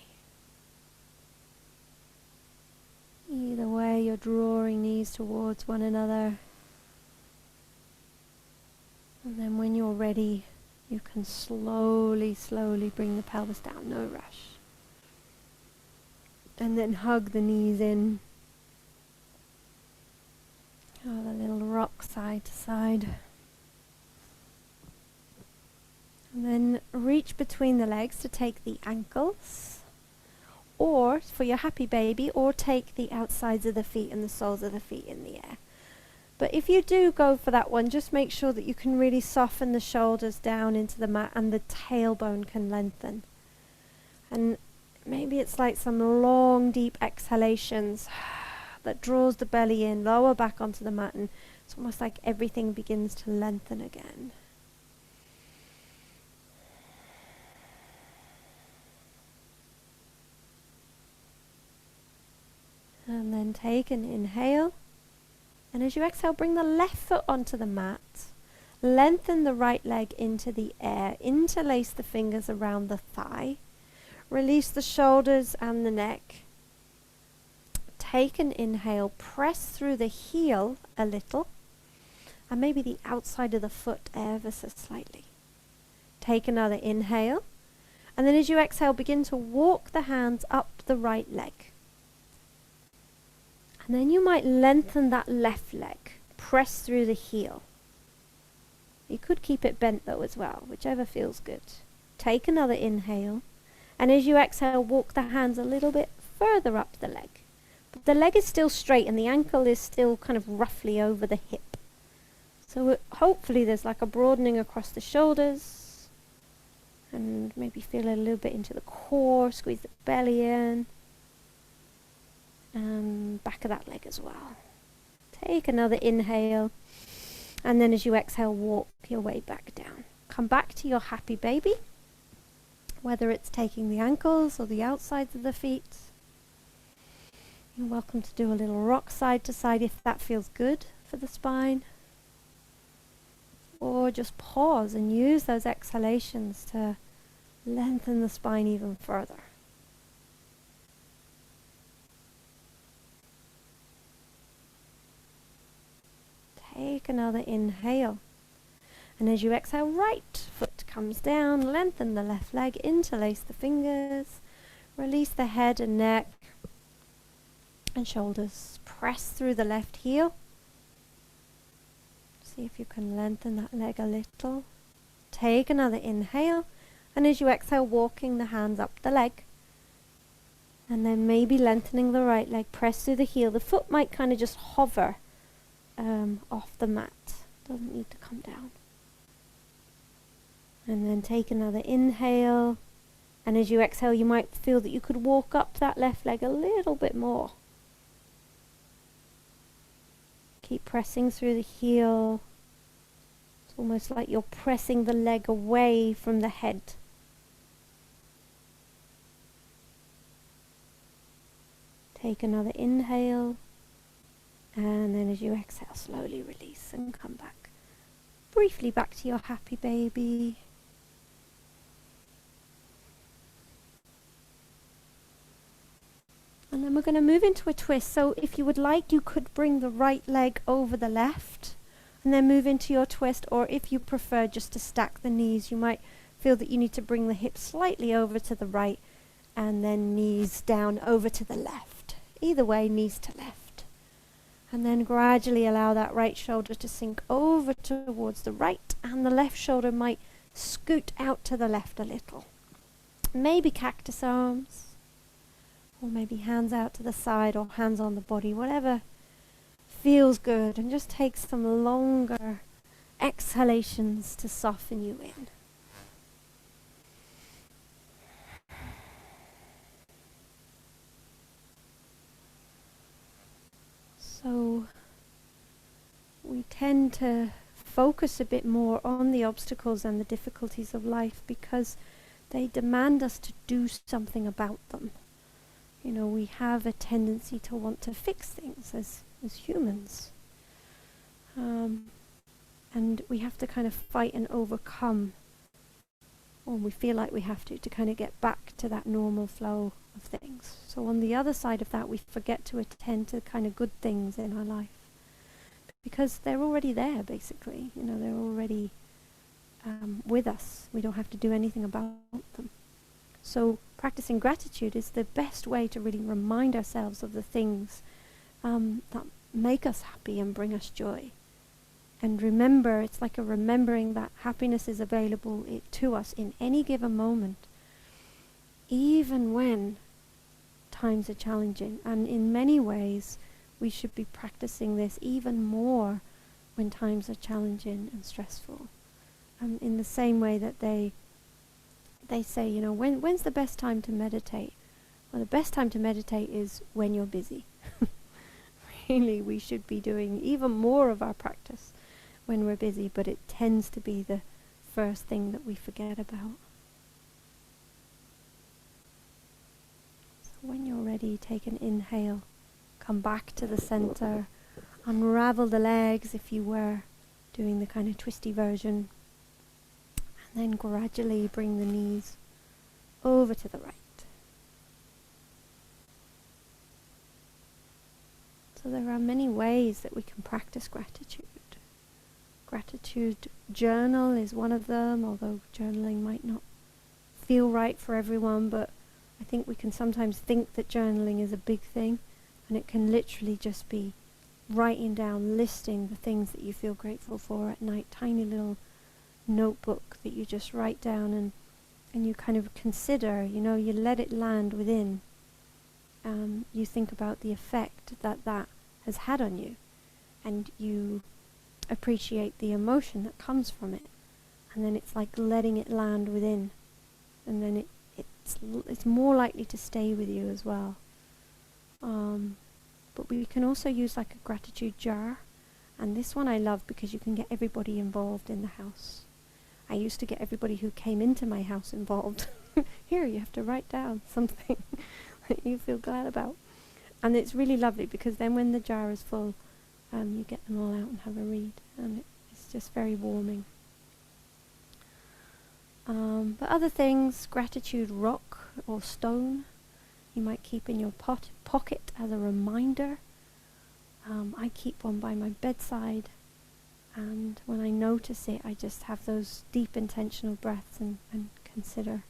Either way, you're drawing knees towards one another. And then when you're ready, you can slowly bring the pelvis down, no rush. And then hug the knees in. Have a little rock side to side. And then reach between the legs to take the ankles, or for your happy baby, or take the outsides of the feet and the soles of the feet in the air. But if you do go for that one, just make sure that you can really soften the shoulders down into the mat and the tailbone can lengthen. And maybe it's like some long, deep exhalations that draws the belly in, lower back onto the mat, and it's almost like everything begins to lengthen again. And then take an inhale. And as you exhale, bring the left foot onto the mat. Lengthen the right leg into the air. Interlace the fingers around the thigh. Release the shoulders and the neck. Take an inhale. Press through the heel a little. And maybe the outside of the foot ever so slightly. Take another inhale. And then as you exhale, begin to walk the hands up the right leg. And then you might lengthen that left leg. Press through the heel. You could keep it bent though as well, whichever feels good. Take another inhale. And as you exhale, walk the hands a little bit further up the leg. But the leg is still straight and the ankle is still kind of roughly over the hip. So hopefully there's like a broadening across the shoulders. And maybe feel a little bit into the core. Squeeze the belly in. And back of that leg as well. Take another inhale, and then as you exhale, walk your way back down. Come back to your happy baby, whether it's taking the ankles or the outsides of the feet. You're welcome to do a little rock side to side if that feels good for the spine. Or just pause and use those exhalations to lengthen the spine even further. Take another inhale. And as you exhale, right foot comes down, lengthen the left leg, interlace the fingers, release the head and neck and shoulders. Press through the left heel. See if you can lengthen that leg a little. Take another inhale. And as you exhale, walking the hands up the leg. And then maybe lengthening the right leg, press through the heel. The foot might kind of just hover off the mat. Doesn't need to come down. And then take another inhale. And as you exhale, you might feel that you could walk up that left leg a little bit more. Keep pressing through the heel. It's almost like you're pressing the leg away from the head. Take another inhale. And then as you exhale, slowly release and come back. Briefly back to your happy baby. And then we're going to move into a twist. So if you would like, you could bring the right leg over the left and then move into your twist. Or if you prefer just to stack the knees, you might feel that you need to bring the hips slightly over to the right and then knees down over to the left. Either way, knees to left. And then gradually allow that right shoulder to sink over towards the right, and the left shoulder might scoot out to the left a little. Maybe cactus arms, Or maybe hands out to the side or hands on the body, whatever feels good. And just take some longer exhalations to soften you in. So we tend to focus a bit more on the obstacles and the difficulties of life because they demand us to do something about them. You know, we have a tendency to want to fix things as humans. And we have to kind of fight and overcome, or we feel like we have to kind of get back to that normal flow of things. So on the other side of that, we forget to attend to kind of good things in our life. Because they're already there, basically. You know, they're already with us. We don't have to do anything about them. So practicing gratitude is the best way to really remind ourselves of the things that make us happy and bring us joy. And remember, it's like a remembering that happiness is available to us in any given moment, even when times are challenging. And in many ways, we should be practicing this even more when times are challenging and stressful. In the same way that they say, you know, when's the best time to meditate? Well, the best time to meditate is when you're busy. Really, we should be doing even more of our practice when we're busy, but it tends to be the first thing that we forget about. So when you're ready, take an inhale. Come back to the center. Unravel the legs if you were doing the kind of twisty version. And then gradually bring the knees over to the right. So there are many ways that we can practice gratitude. Gratitude journal is one of them, although journaling might not feel right for everyone, but I think we can sometimes think that journaling is a big thing. And it can literally just be writing down, listing the things that you feel grateful for at night. Tiny little notebook that you just write down and you kind of consider, you know, you let it land within. You think about the effect that has had on you. And you appreciate the emotion that comes from it. And then it's like letting it land within. And then it's more likely to stay with you as well. But we can also use like a gratitude jar, and this one I love because you can get everybody involved in the house. I used to get everybody who came into my house involved. Here, you have to write down something that you feel glad about. And it's really lovely because then when the jar is full, you get them all out and have a read, and it's just very warming. But other things, gratitude rock or stone, you might keep in your pocket as a reminder. I keep one by my bedside, and when I notice it, I just have those deep intentional breaths and consider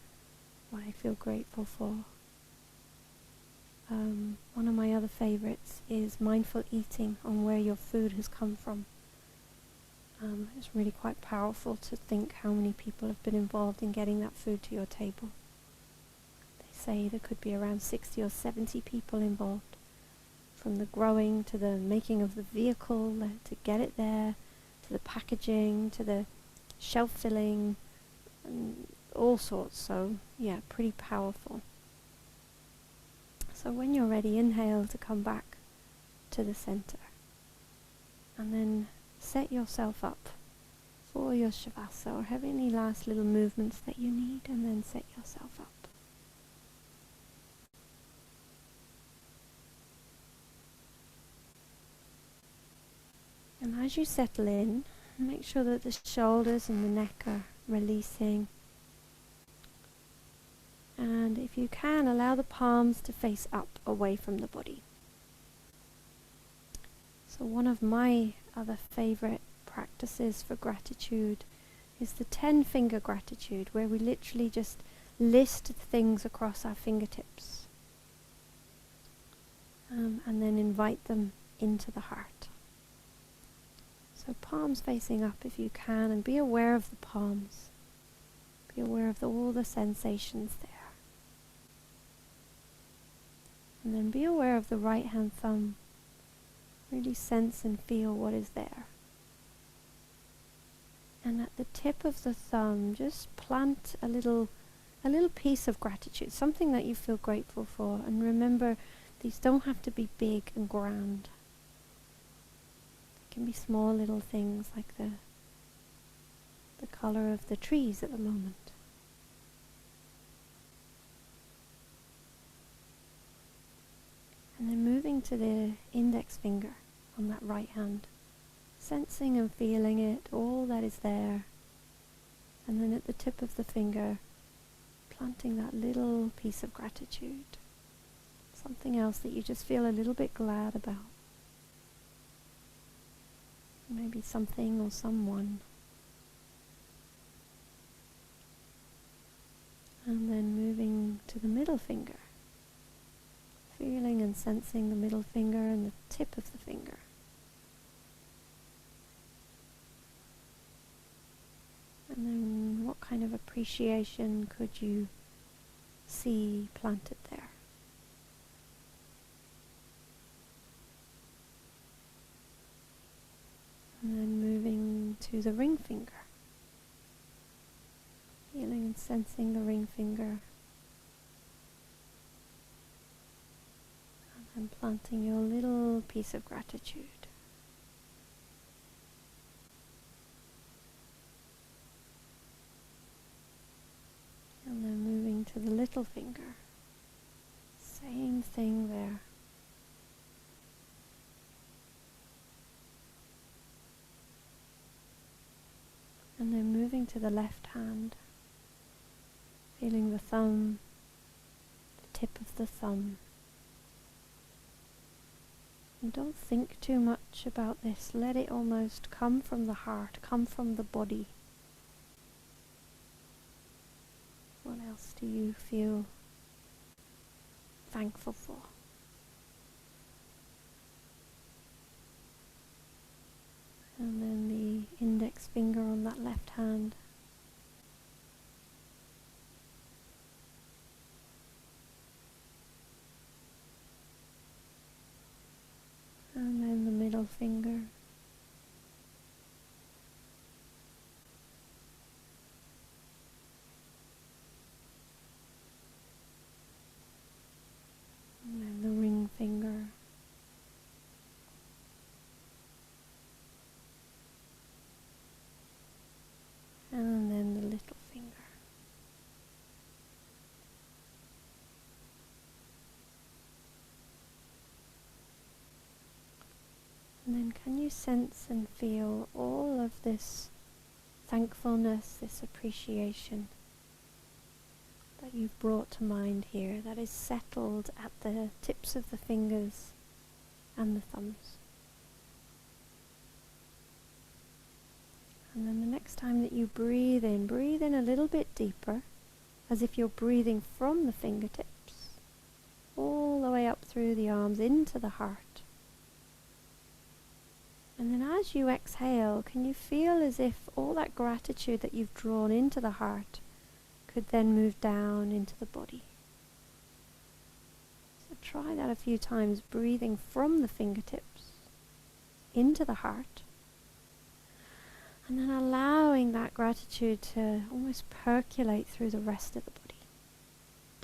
what I feel grateful for. One of my other favorites is mindful eating on where your food has come from. It's really quite powerful to think how many people have been involved in getting that food to your table. Say there could be around 60 or 70 people involved, from the growing to the making of the vehicle to get it there, to the packaging, to the shelf filling, and all sorts. So yeah, pretty powerful. So when you're ready, inhale to come back to the center, and then set yourself up for your shavasa, or have any last little movements that you need, and then set yourself up. And as you settle in, make sure that the shoulders and the neck are releasing. And if you can, allow the palms to face up away from the body. So one of my other favorite practices for gratitude is the 10-finger gratitude, where we literally just list things across our fingertips. And then invite them into the heart. So palms facing up if you can, and be aware of the palms. Be aware of all the sensations there. And then be aware of the right hand thumb. Really sense and feel what is there. And at the tip of the thumb, just plant a little piece of gratitude, something that you feel grateful for. And remember, these don't have to be big and grand. They can be small little things like the color of the trees at the moment. And then moving to the index finger on that right hand, sensing and feeling it, all that is there. And then at the tip of the finger, planting that little piece of gratitude. Something else that you just feel a little bit glad about. Maybe something or someone. And then moving to the middle finger. Feeling and sensing the middle finger and the tip of the finger. And then what kind of appreciation could you see planted there? And then moving to the ring finger. Feeling and sensing the ring finger. And planting your little piece of gratitude. And then moving to the little finger. Same thing there. And then moving to the left hand. Feeling the thumb, the tip of the thumb. And don't think too much about this. Let it almost come from the heart, come from the body. What else do you feel thankful for? And then the index finger on that left hand. And then the middle finger. And then the ring finger. And then the little finger. And then can you sense and feel all of this thankfulness, this appreciation that you've brought to mind here, that is settled at the tips of the fingers and the thumbs. And then the next time that you breathe in a little bit deeper, as if you're breathing from the fingertips, all the way up through the arms into the heart. And then as you exhale, can you feel as if all that gratitude that you've drawn into the heart could then move down into the body? So try that a few times, breathing from the fingertips into the heart. And then allowing that gratitude to almost percolate through the rest of the body.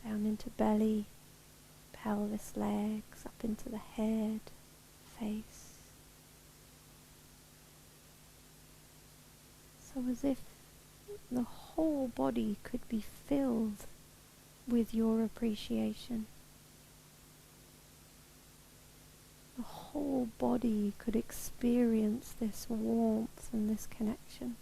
Down into belly, pelvis, legs, up into the head, face. So as if the whole body could be filled with your appreciation. The whole body could experience this warmth and this connection.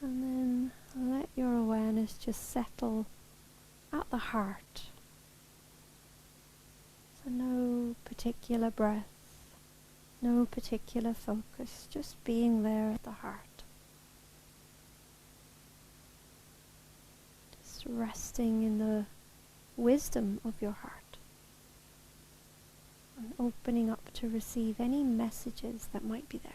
And then let your awareness just settle at the heart. So no particular breath, no particular focus, just being there at the heart. Just resting in the wisdom of your heart. and opening up to receive any messages that might be there.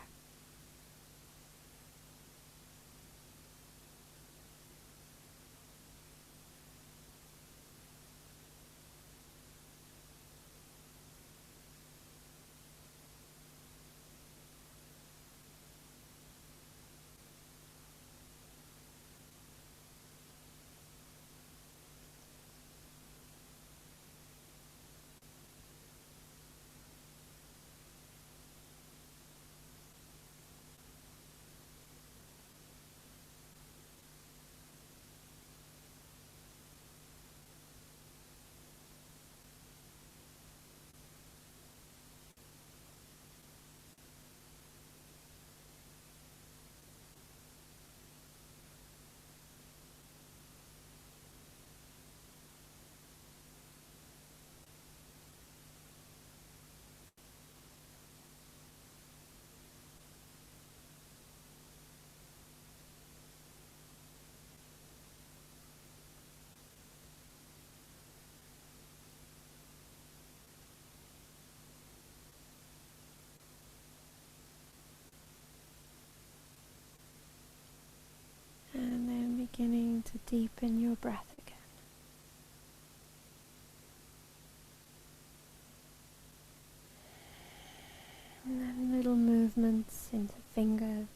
And then beginning to deepen your breath again. And then little movements into fingers,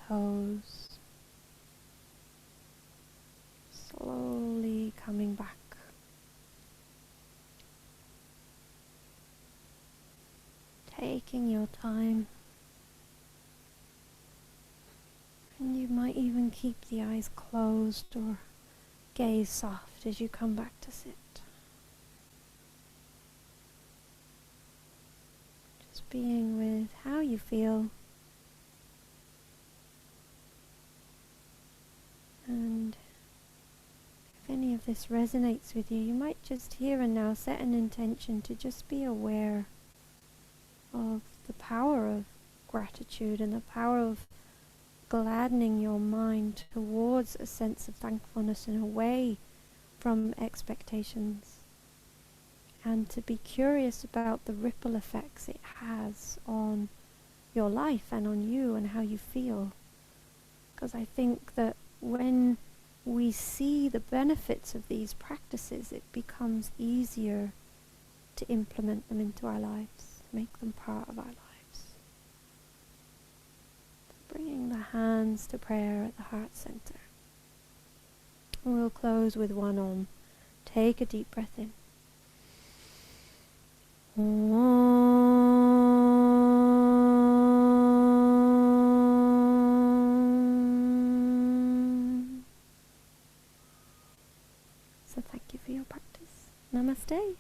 toes, slowly coming back. Taking your time. And you might even keep the eyes closed or gaze soft as you come back to sit. Just being with how you feel. And if any of this resonates with you, you might just here and now set an intention to just be aware of the power of gratitude and the power of gladdening your mind towards a sense of thankfulness and away from expectations, and to be curious about the ripple effects it has on your life and on you and how you feel. Because I think that when we see the benefits of these practices, it becomes easier to implement them into our lives, make them part of our lives. Bringing the hands to prayer at the heart center. We'll close with one Om. Take a deep breath in. Om. So thank you for your practice. Namaste.